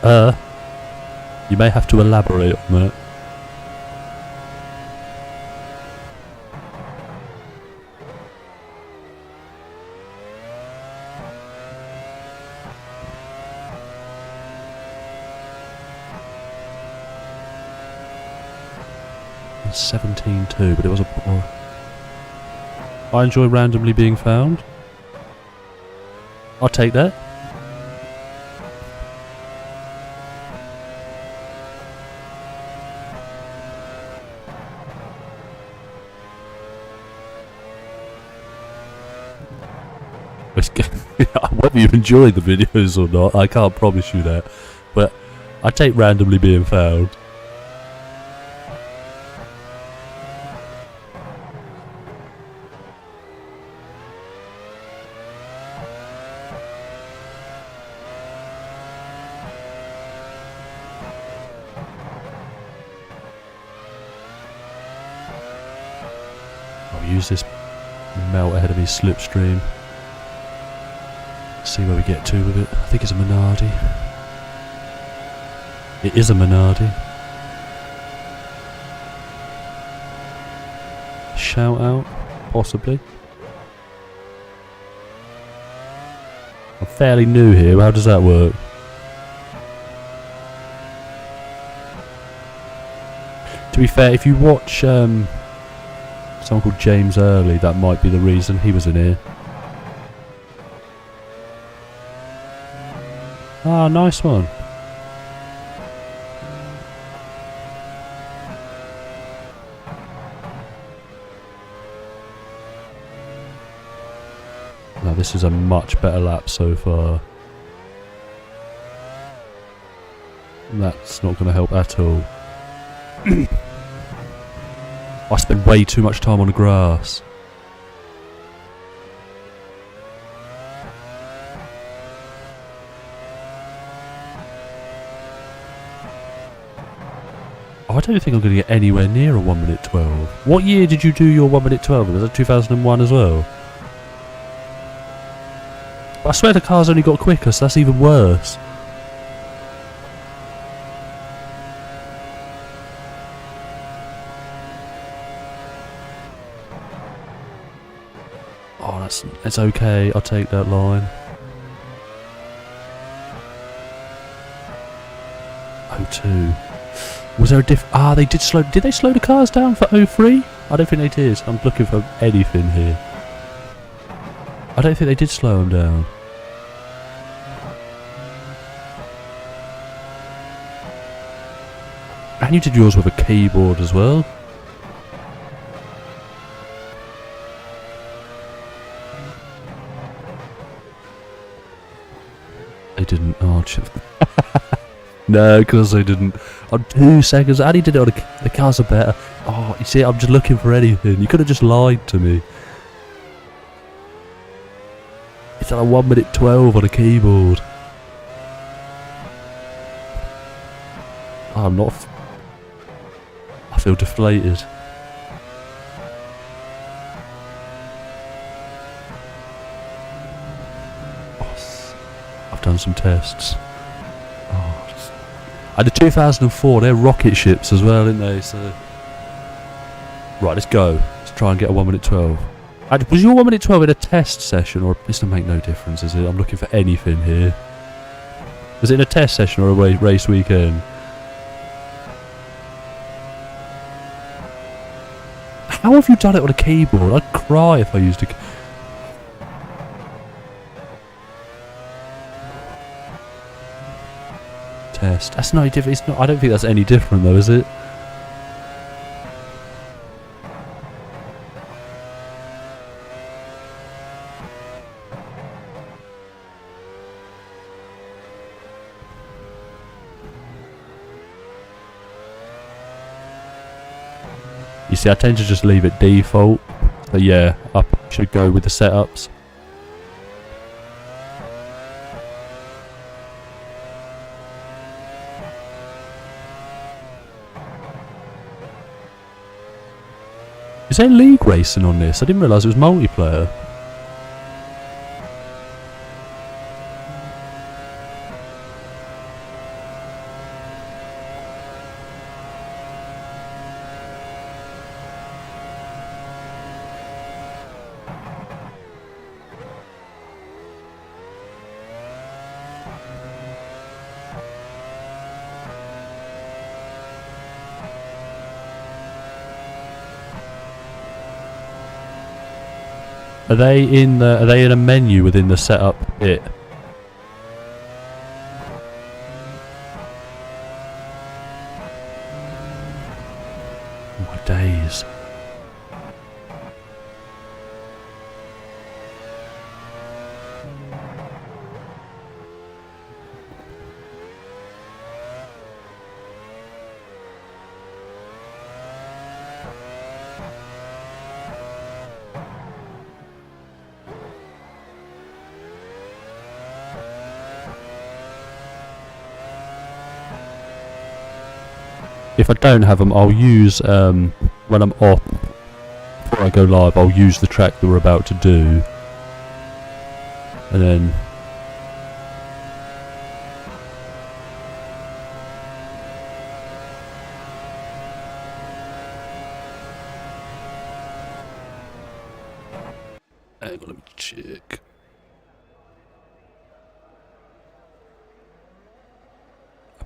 You may have to elaborate on that. It's 17-2, but it was a poor. I enjoy randomly being found. I'll take that. Whether you enjoy the videos or not, I can't promise you that. But I take randomly being found. I'll use this melt ahead of his slipstream. See where we get to with it. I think it's a Minardi. It is a Minardi. Shout out, possibly. I'm fairly new here. How does that work? To be fair, if you watch someone called James Early, that might be the reason he was in here. Ah, nice one. Now this is a much better lap so far. That's not going to help at all. I spend way too much time on the grass. I don't think I'm going to get anywhere near a 1 minute 12. What year did you do your 1 minute 12? Was that 2001 as well? I swear the car's only got quicker, so that's even worse. Oh, that's okay. I'll take that line. 02. Was there a they did slow. Did they slow the cars down for 03? I don't think they did. I'm looking for anything here. I don't think they did slow them down. And you did yours with a keyboard as well. They didn't. Oh, no, because they didn't. On 2 seconds, and he did it on the cars are better. Oh, you see, I'm just looking for anything. You could have just lied to me. It's at a 1 minute 12 on a keyboard. I'm not. I feel deflated. I've done some tests. And the 2004, they're rocket ships as well, aren't they? So, right, let's go. Let's try and get a 1 minute 12. Was your 1 minute 12 in a test session, or this doesn't make no difference, is it? I'm looking for anything here. Was it in a test session or a race weekend? How have you done it on a keyboard? I'd cry if I used a. Test. That's no different. It's not. I don't think that's any different, though, is it? You see, I tend to just leave it default. But yeah, I should go with the setups. Is there league racing on this? I didn't realise it was multiplayer. Are they in the? Are they in a menu within the setup bit? Oh my days. If I don't have them, I'll use, when I'm off, before I go live, I'll use the track that we're about to do. And then... hang on, let me check.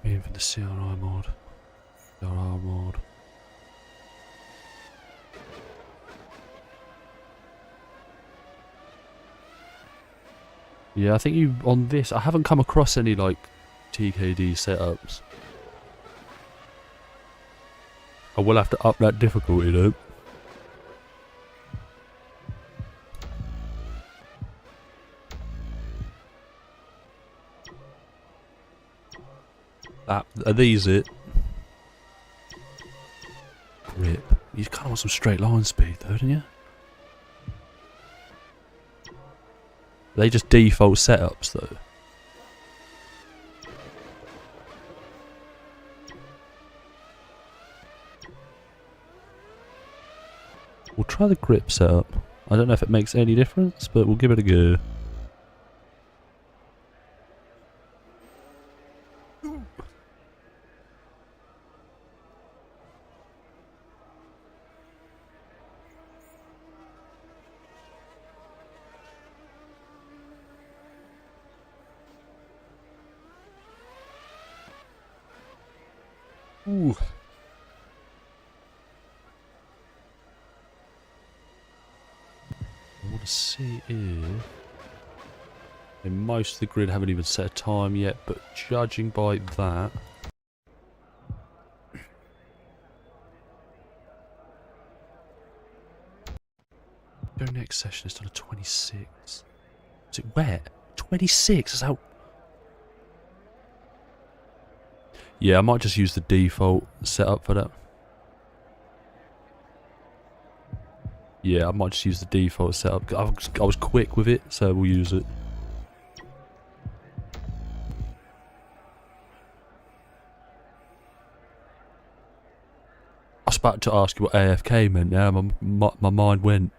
I'm in for the CRI mod. Mod. Yeah, I think you on this. I haven't come across any like TKD setups. I will have to up that difficulty though. Are these it? Rip. You kind of want some straight line speed though, don't you? They just default setups though. We'll try the grip setup. I don't know if it makes any difference, but we'll give it a go. Ooh. I want to see if... and most of the grid haven't even set a time yet, but judging by that... Go next session is done at 26. Is it wet? 26? Is that... Yeah, I might just use the default setup for that. Yeah, I might just use the default setup. I was quick with it, so we'll use it. I was about to ask you what AFK meant now, my mind went.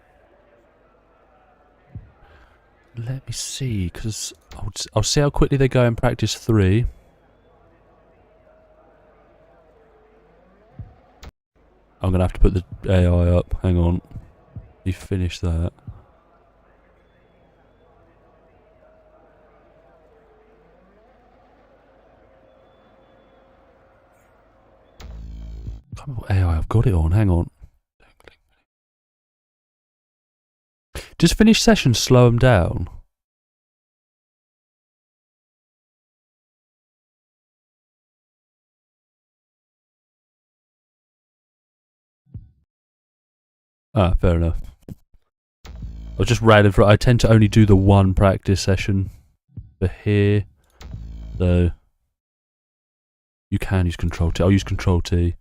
Let me see, because I'll see how quickly they go in practice 3. I'm going to have to put the AI up. Hang on. You finish that. I can't remember what AI I've got it on. Hang on. Just finish sessions, slow them down. Ah, fair enough. I was just random for. I tend to only do the one practice session for here, so you can use Control T. I'll use Control T.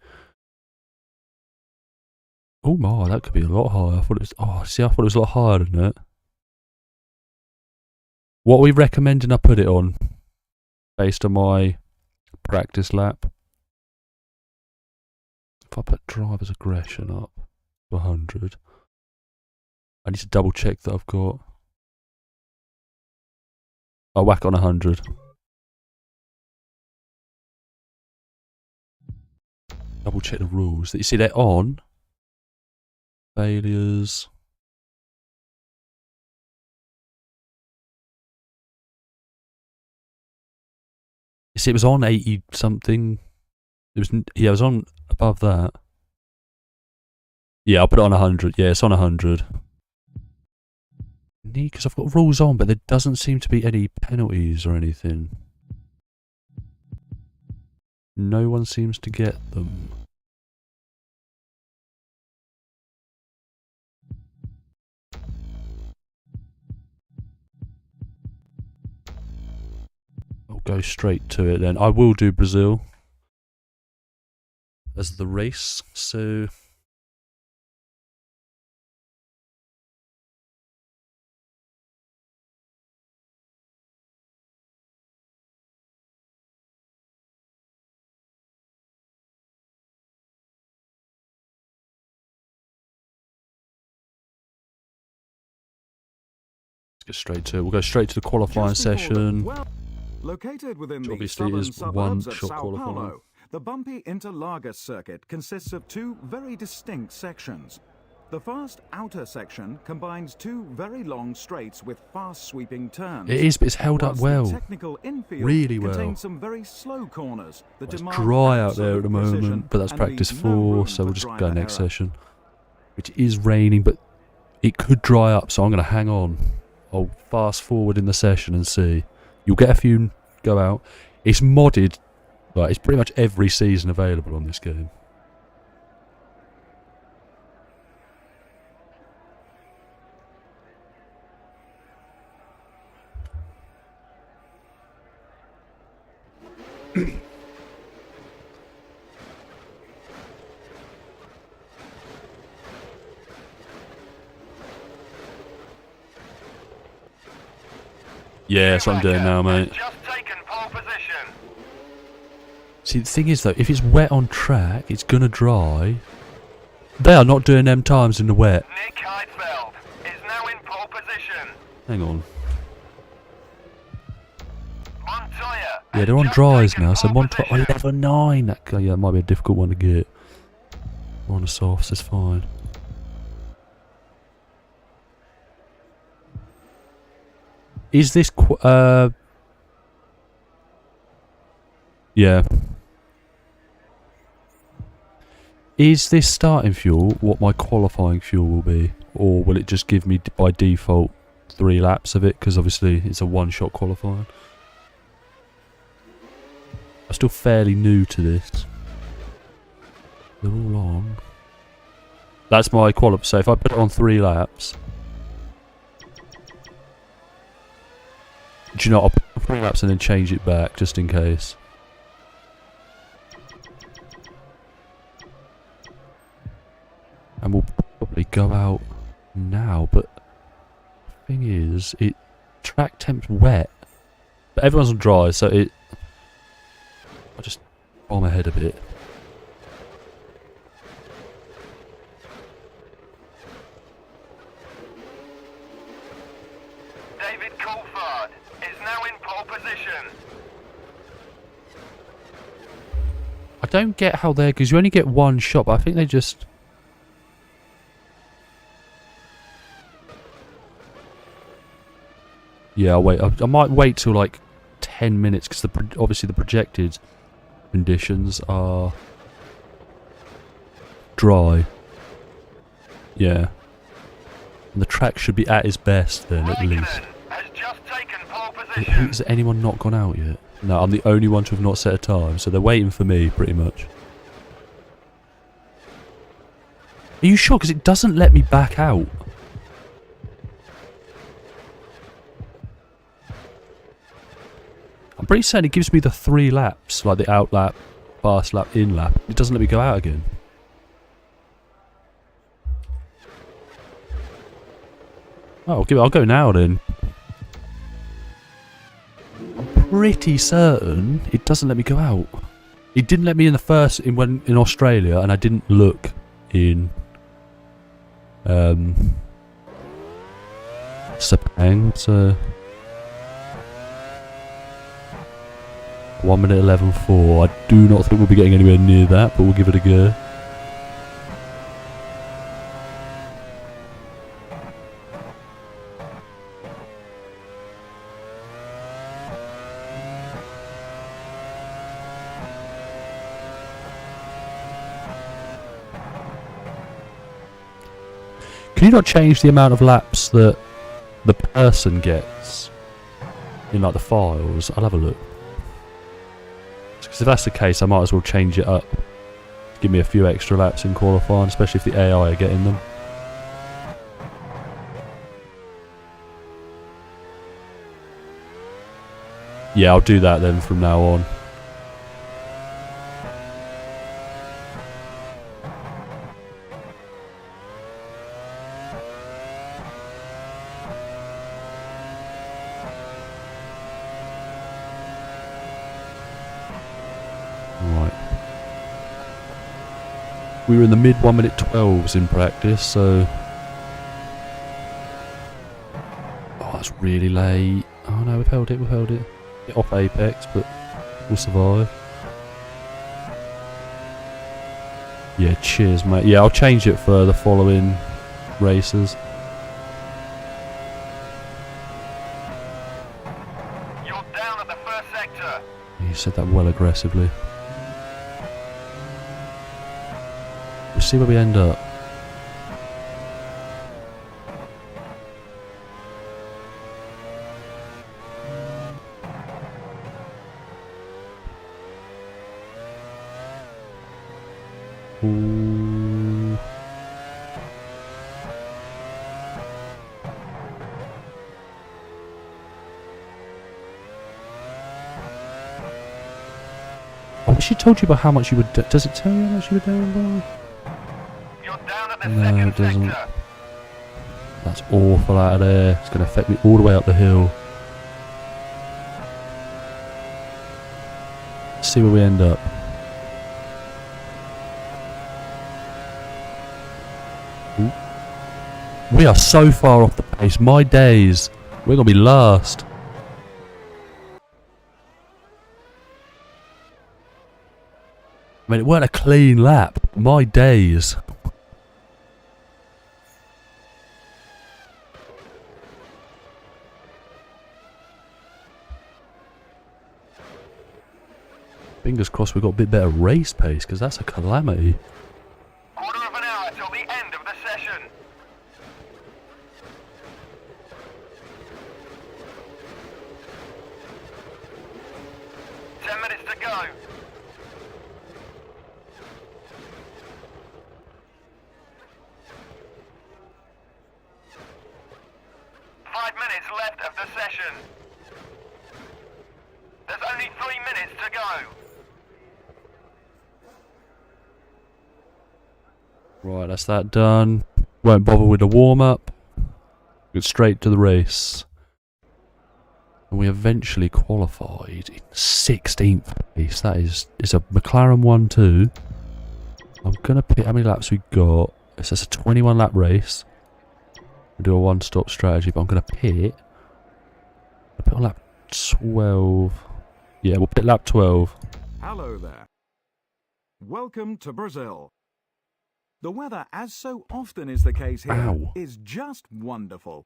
Oh my, that could be a lot higher. I thought it was. Oh, see, I thought it was a lot higher than that. What are we recommending I put it on, based on my practice lap? If I put driver's aggression up to 100, I need to double check that I've got. I'll whack on 100. Double check the rules. That you see they're on. Failures. You see, it was on 80 something. It was, yeah, it was on above that. Yeah, I'll put it on 100. Yeah, it's on 100. need, because I've got rules on, but there doesn't seem to be any penalties or anything. No one seems to get them. I'll go straight to it then. I will do Brazil as the race, so... Let's get straight to it. We'll go straight to the qualifying session. Located within the Obviously southern is suburbs of one-shot Sao qualifying. Paulo, the bumpy Interlagos circuit consists of two very distinct sections. The first outer section combines two very long straights with fast sweeping turns. It is, but it's held up whilst well. The technical infield Really well. contains some very slow corners that It's demand dry out there at the absolute precision moment, but that's and practice leave no room 4, so for we'll just go driver next error. session. Which is raining, but it could dry up, so I'm going to hang on. I'll fast forward in the session and see. You'll get a few go out. It's modded, like it's pretty much every season available on this game. Yeah, that's what I'm doing now, mate. Just taken pole position. See, the thing is though, if it's wet on track, it's gonna dry. They are not doing them times in the wet. Nick Heidfeld is now in pole position. Hang on. Montoya. Yeah, they're on dries now, so Montoya 11.9. That guy, yeah, that might be a difficult one to get. We're on the softs, that's fine. Is this yeah. Is this starting fuel what my qualifying fuel will be? Or will it just give me by default 3 laps of it? Because obviously it's a one-shot qualifying. I'm still fairly new to this. They're all on. That's my qualify. So if I put it on 3 laps... Do you know, I'll put it on 3 laps and then change it back, just in case. And we'll probably go out now, but... The thing is, track temp's wet. But everyone's on dry, so I'll just bomb ahead a bit. David Coulthard is now in pole position. I don't get how they're... Because you only get one shot, but I think they just... Yeah, I'll wait. I might wait till like 10 minutes because obviously the projected conditions are dry. Yeah. And the track should be at its best then, at least. Raikkonen has just taken pole position. Has anyone not gone out yet? No, I'm the only one to have not set a time, so they're waiting for me, pretty much. Are you sure? Because it doesn't let me back out. I'm pretty certain it gives me the 3 laps, like the out lap, fast lap, in lap. It doesn't let me go out again. Oh, I'll go now then. I'm pretty certain it doesn't let me go out. It didn't let me in the first in Australia, and I didn't look in Sepang. So 1 minute 11.4. I do not think we'll be getting anywhere near that, but we'll give it a go. Can you not change the amount of laps that the person gets in like the files. I'll have a look. Because if that's the case, I might as well change it up. Give me a few extra laps in qualifying, especially if the AI are getting them. Yeah, I'll do that then from now on. Right. We were in the mid 1 minute 12s in practice, so... Oh, that's really late. Oh no, we've held it, we've held it. Bit off apex, but we'll survive. Yeah, cheers, mate. Yeah, I'll change it for the following races. You're down at the first sector. You said that well aggressively. We'll see where we end up. Ooh. I wish it told you about how much you would. Does it tell you how much you were down by? You're down at the No, second it doesn't. sector. That's awful out of there. It's going to affect me all the way up the hill. Let's see where we end up. Ooh. We are so far off the pace. My days. We're going to be last. I mean, it weren't a clean lap. My days. Fingers crossed we've got a bit better race pace, because that's a calamity. Quarter of an hour till the end of the session. Ten minutes to go. Five minutes left of the session. There's only 3 minutes to go. Right, that's that done. Won't bother with the warm-up. Get straight to the race. And we eventually qualified in 16th place. That is, it's a McLaren 1-2. I'm going to pick how many laps we got. It says a 21 lap race. We'll do a one-stop strategy, but I'm going to pit. I'll pit on lap 12. Yeah, we'll pit lap 12. Hello there. Welcome to Brazil. The weather, as so often is the case here, is just wonderful.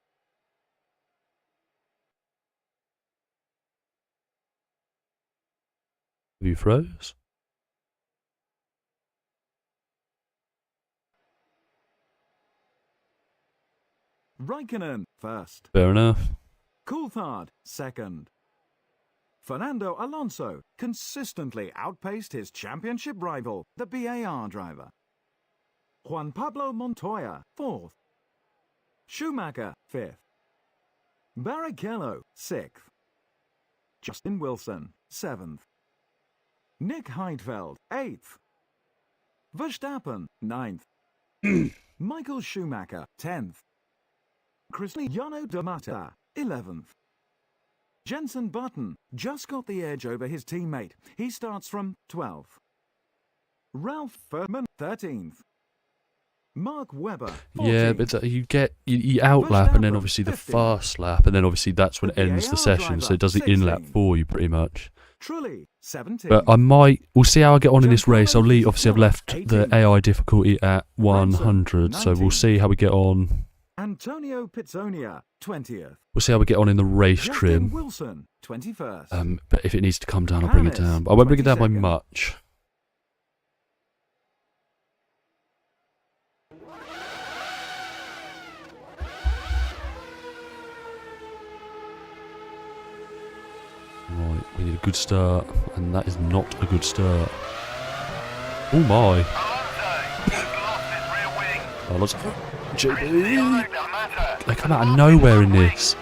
You froze? Raikkonen first. Fair enough. Coulthard second. Fernando Alonso consistently outpaced his championship rival, the BAR driver. Juan Pablo Montoya fourth. Schumacher fifth. Barrichello sixth. Justin Wilson seventh. Nick Heidfeld eighth. Verstappen ninth. Michael Schumacher 10th. Cristiano D'Amata 11th. Jenson Button just got the edge over his teammate. He starts from 12th. Ralph Furman 13th. Mark Webber 14th. Yeah, but you outlap and then obviously the fast lap, and then obviously that's when it ends the session, so it does the in-lap for you pretty much. Trulli 17th. But we'll see how I get on in this race. Obviously I've left the AI difficulty at 100, so we'll see how we get on. Antonio Pizzonia 20th. We'll see how we get on in the race Justin trim. Wilson 21st. But if it needs to come down, I'll bring it down. But I won't bring it down by 22nd. much. We need a good start, and that is not a good start. Oh my. Oh, lots of JB. They come out of nowhere in this.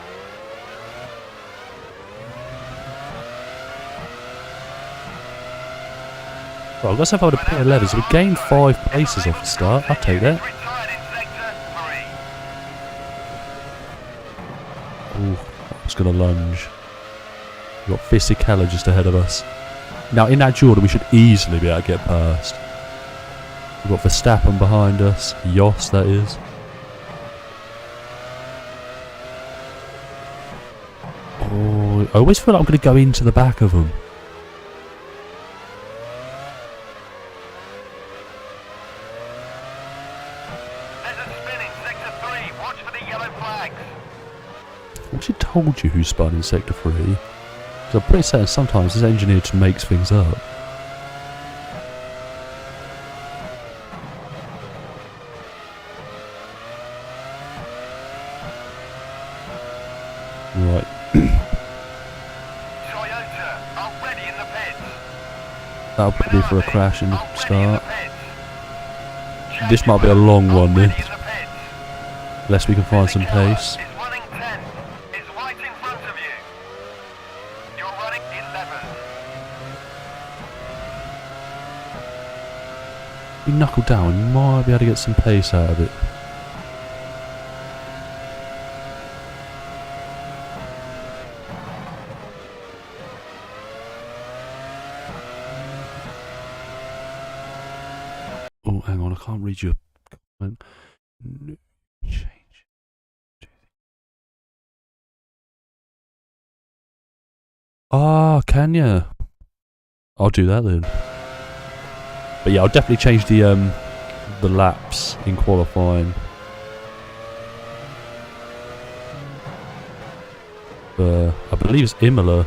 Well, let's have a pair of 11, so we gained 5 places off the start. I'll take that. Oh, I was going to lunge. We've got Fisichella just ahead of us. Now, in that Jordan, we should easily be able to get past. We've got Verstappen behind us. Jos, that is. Oh, I always feel like I'm going to go into the back of them. I actually told you who spun in Sector 3. Because I'm pretty certain sometimes this engineer just makes things up. Right. That'll probably be for a crash in the start. This might be a long one, this. Unless we can find some pace. If we knuckle down, we might be able to get some pace out of it. Oh, hang on, I can't read your comment. No change. Ah, can ya? I'll do that then. But yeah, I'll definitely change the laps in qualifying. I believe it's Imola.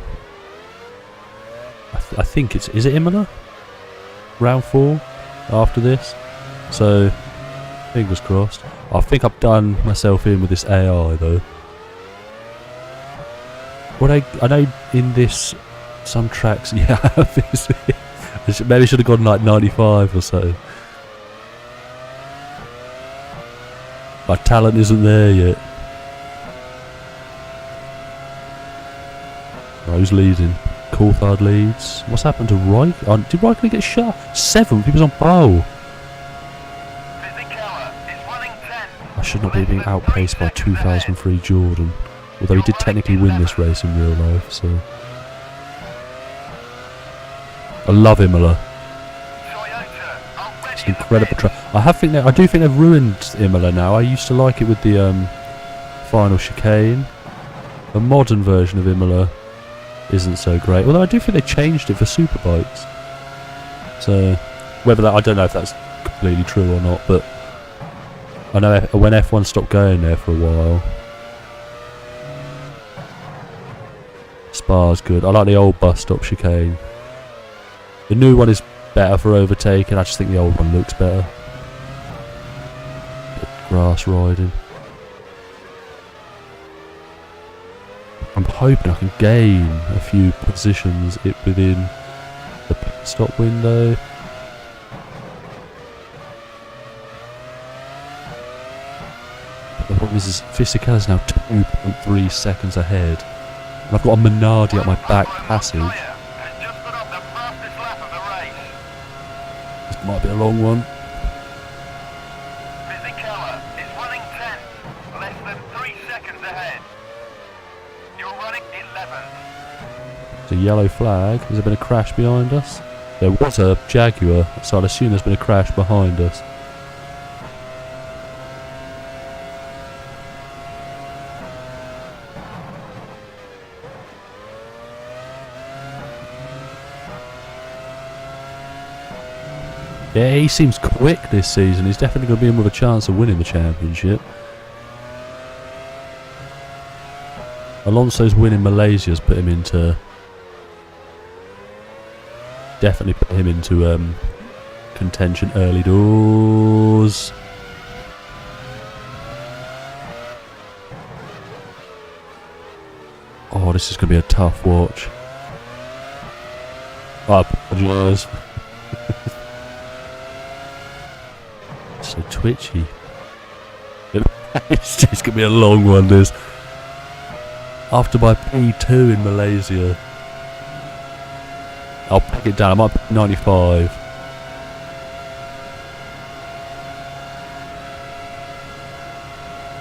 I think it's... Is it Imola? Round 4 after this. So, fingers crossed. I think I've done myself in with this AI though. What I know in this, some tracks, yeah, maybe should have gone like 95 or so. My talent isn't there yet. Right, who's leading? Coulthard leads. What's happened to Reich? Oh, did Reich get shot? 7th, he was on pole. I should not be being outpaced by 2003 Jordan. Although he did technically win this race in real life, so... I love Imola. It's an incredible track. I do think they've ruined Imola now. I used to like it with the final chicane. The modern version of Imola isn't so great. Although I do think they changed it for superbikes. So, whether that... I don't know if that's completely true or not, but... I know when F1 stopped going there for a while... Spa's good. I like the old bus stop chicane. The new one is better for overtaking. I just think the old one looks better. Grass riding. I'm hoping I can gain a few positions within the pit stop window. But the problem is Fisichella's now 2.3 seconds ahead. And I've got a Minardi at my back passage. This might be a long one. Fisichella is running 10th, less than 3 seconds ahead. You're running 11th. It's a yellow flag. Has there been a crash behind us? There was a Jaguar, so I'd assume there's been a crash behind us. Yeah, he seems quick this season. He's definitely going to be in with a chance of winning the championship. Alonso's win in Malaysia's put him into... Definitely put him into contention early doors. Oh, this is going to be a tough watch. I apologise. So twitchy. It's going to be a long one, this. After my P2 in Malaysia. I'll pack it down. I might put 95.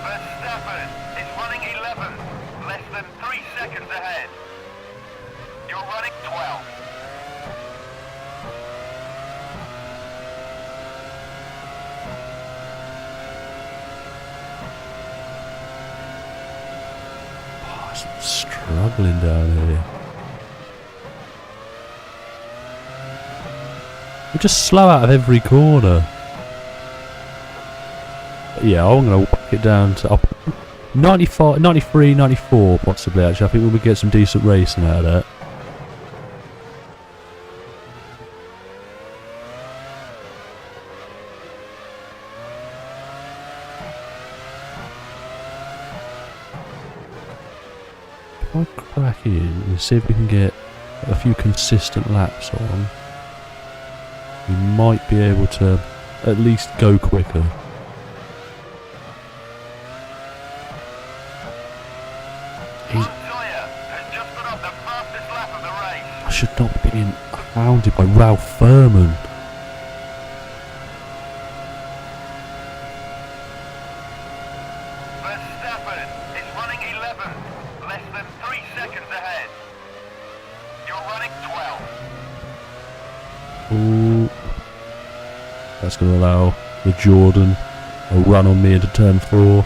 Verstappen is running 11, less than 3 seconds ahead. You're running 12. Oh, I'm struggling down here. We just slow out of every corner. But yeah, I'm going to whack it down to 95, 93, 94 possibly actually. I think we would get some decent racing out of that. If I crack in and see if we can get a few consistent laps on, we might be able to at least go quicker. Montoya has just put up the fastest lap of the race. I should not be being hounded by Ralph Furman. Verstappen is running 11, less than 3 seconds ahead. You're running 12. Ooh. That's going to allow the Jordan a run on me into turn 4.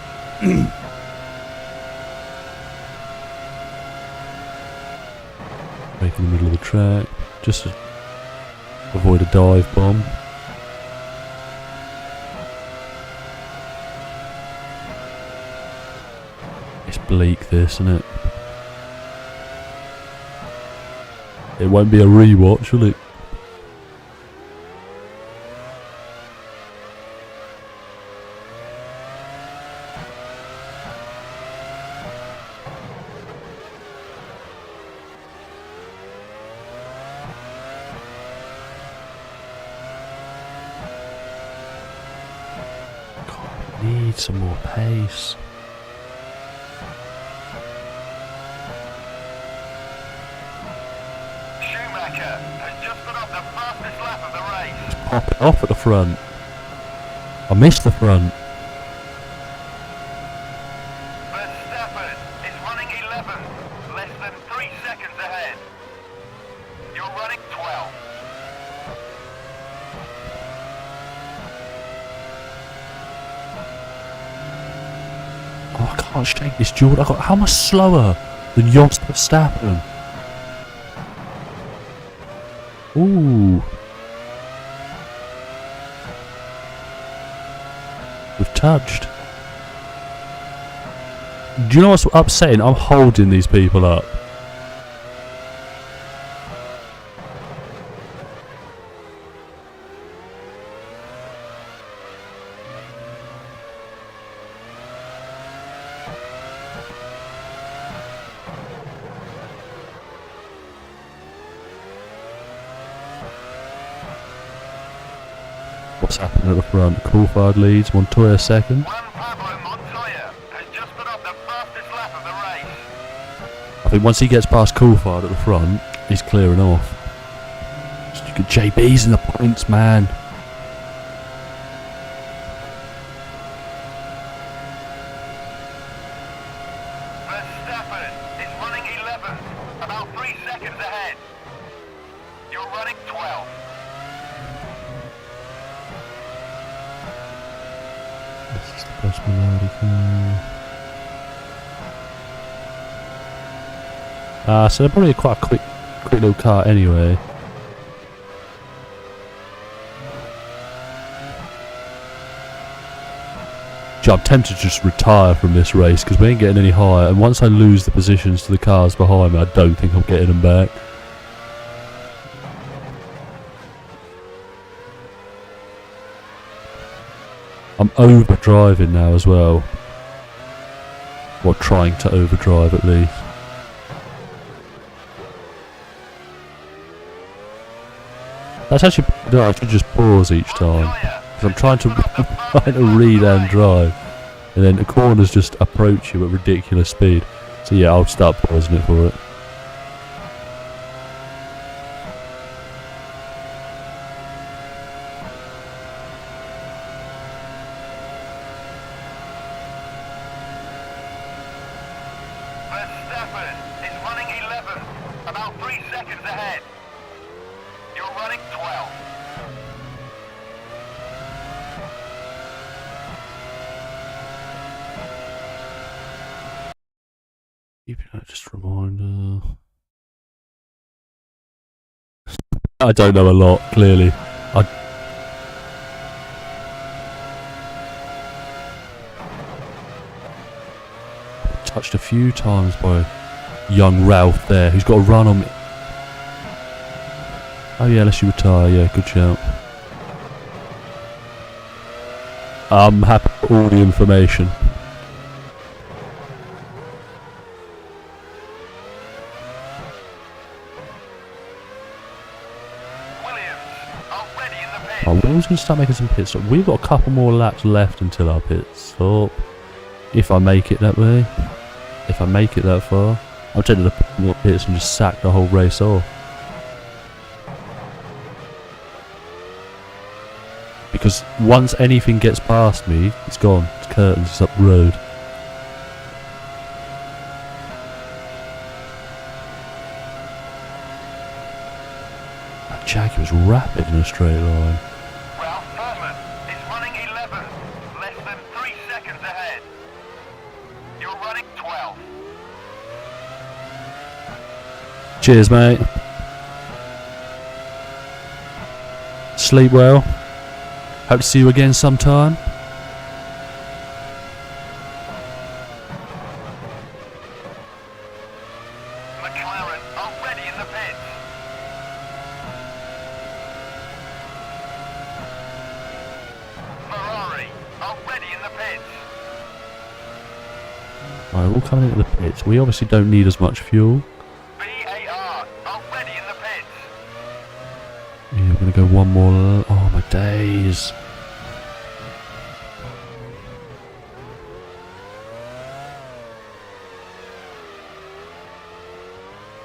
Break in the middle of the track, just to avoid a dive bomb. It's bleak, this, isn't it? It won't be a rewatch, will it? Need some more pace. Schumacher has just put up the fastest lap of the race. Pop it off at the front. I missed the front. Verstappen is running 11, less than 3 seconds ahead. You're running 12. Oh, I can't shake this, Jordan. How am I slower than Jost Verstappen? Ooh. We've touched. Do you know what's upsetting? I'm holding these people up. What's happening at the front? Coulthard leads, Montoya second. Montoya has just put up the fastest lap of the race. I think once he gets past Coulthard at the front, he's clearing off. JB's in the points, man. Verstappen is running 11, about 3 seconds ahead. You're running 12. This is the best melody car. So they're probably quite a quick little car anyway. I'm tempted to just retire from this race because we ain't getting any higher, and once I lose the positions to the cars behind me, I don't think I'm getting them back. I'm overdriving now as well. Or trying to overdrive at least. That's actually no, I should just pause each time because I'm trying to read and drive, and then the corners just approach you at ridiculous speed. So yeah, I'll start pausing it for it. Verstappen is running 11, about 3 seconds ahead. You're running 12. Keeping that just a reminder. I don't know a lot, clearly. I touched a few times by young Ralph there, who's got a run on me. Oh yeah, unless you retire, yeah, good shout. I'm happy for all the information. Oh, Williams going to start making some pit stops. We've got a couple more laps left until our pit stop. If I make it that way. If I make it that far. I'm tempted to put more pits and just sack the whole race off. Because once anything gets past me, it's gone. It's curtains, it's up the road. That Jaguar was rapid in a straight line. Is running 11, less than 3 seconds ahead. You're running 12. Cheers, mate. Sleep well. Hope to see you again sometime. McLaren already in the pits. Ferrari already in the pits. Right, we're all coming into the pits. We obviously don't need as much fuel. VAR already in the pits. Yeah, we're going to go one more. Oh, my days.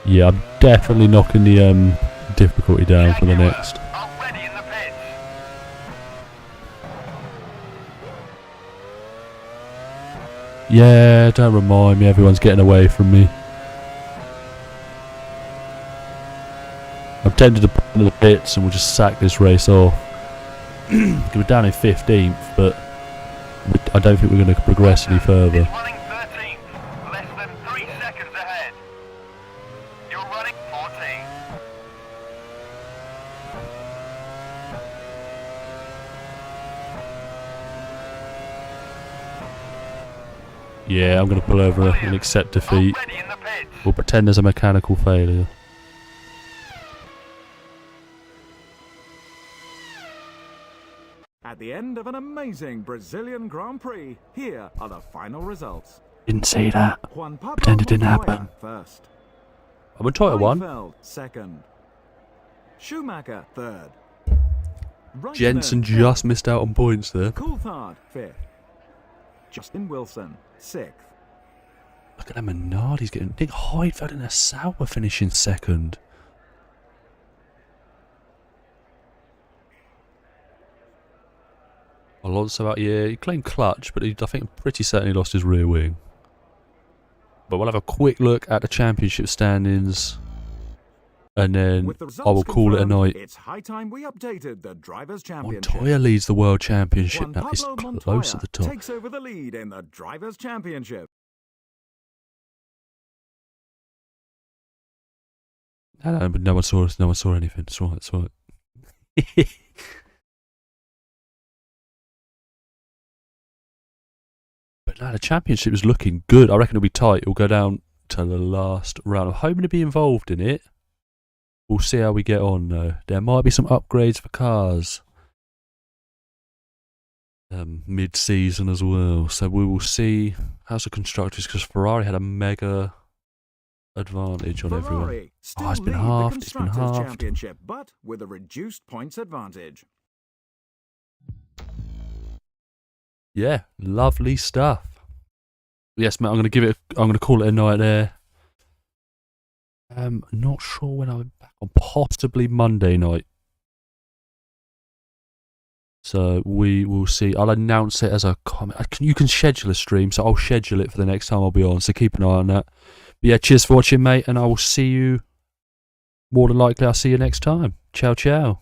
Yeah, I'm definitely knocking the difficulty down for the next. Already in the pits. Yeah, don't remind me, everyone's getting away from me. I'm tempted to put into the pits and we'll just sack this race off. We're down in 15th, but I don't think we're going to progress any further. Running 13th, less than 3 seconds ahead. You're running 14. Yeah, I'm going to pull over and accept defeat. Already in the pits. We'll pretend there's a mechanical failure. At the end of an amazing Brazilian Grand Prix, here are the final results. Didn't see that. Juan Pablo Pretend it didn't Montoya happen. First. I'm a Toyota one. Heidfeld, second. Schumacher, third. Jensen Raikkonen, just missed out on points there. Coulthard, fifth. Justin Wilson, sixth. Look at that Minardi's getting... Nick Heidfeld and a Sauber finishing second. Alonso out, yeah, he claimed clutch, but I think pretty certainly lost his rear wing. But we'll have a quick look at the championship standings, and then With the I will results call it a confirmed, night. It's high time we updated the Drivers' Championship. Montoya leads the World Championship Juan now. It's Pablo close Montoya at the top. takes over the lead in the Drivers' Championship. No, but no one saw us. No one saw anything. It's all right. It's all right. But no, the championship is looking good. I reckon it'll be tight. It'll go down to the last round. I'm hoping to be involved in it. We'll see how we get on, though. There might be some upgrades for cars mid-season as well. So we will see how's the constructors, because Ferrari had a mega advantage on everyone. Ferrari still Oh, it's been lead halved. the It's been Constructors' halved. Championship, but with a reduced points advantage. Yeah, lovely stuff. Yes, mate. I'm gonna call it a night there. Not sure when I'm back on. Possibly Monday night. So we will see. I'll announce it as a comment. You can schedule a stream, so I'll schedule it for the next time I'll be on. So keep an eye on that. But yeah, cheers for watching, mate, and I will see you. More than likely, I'll see you next time. Ciao, ciao.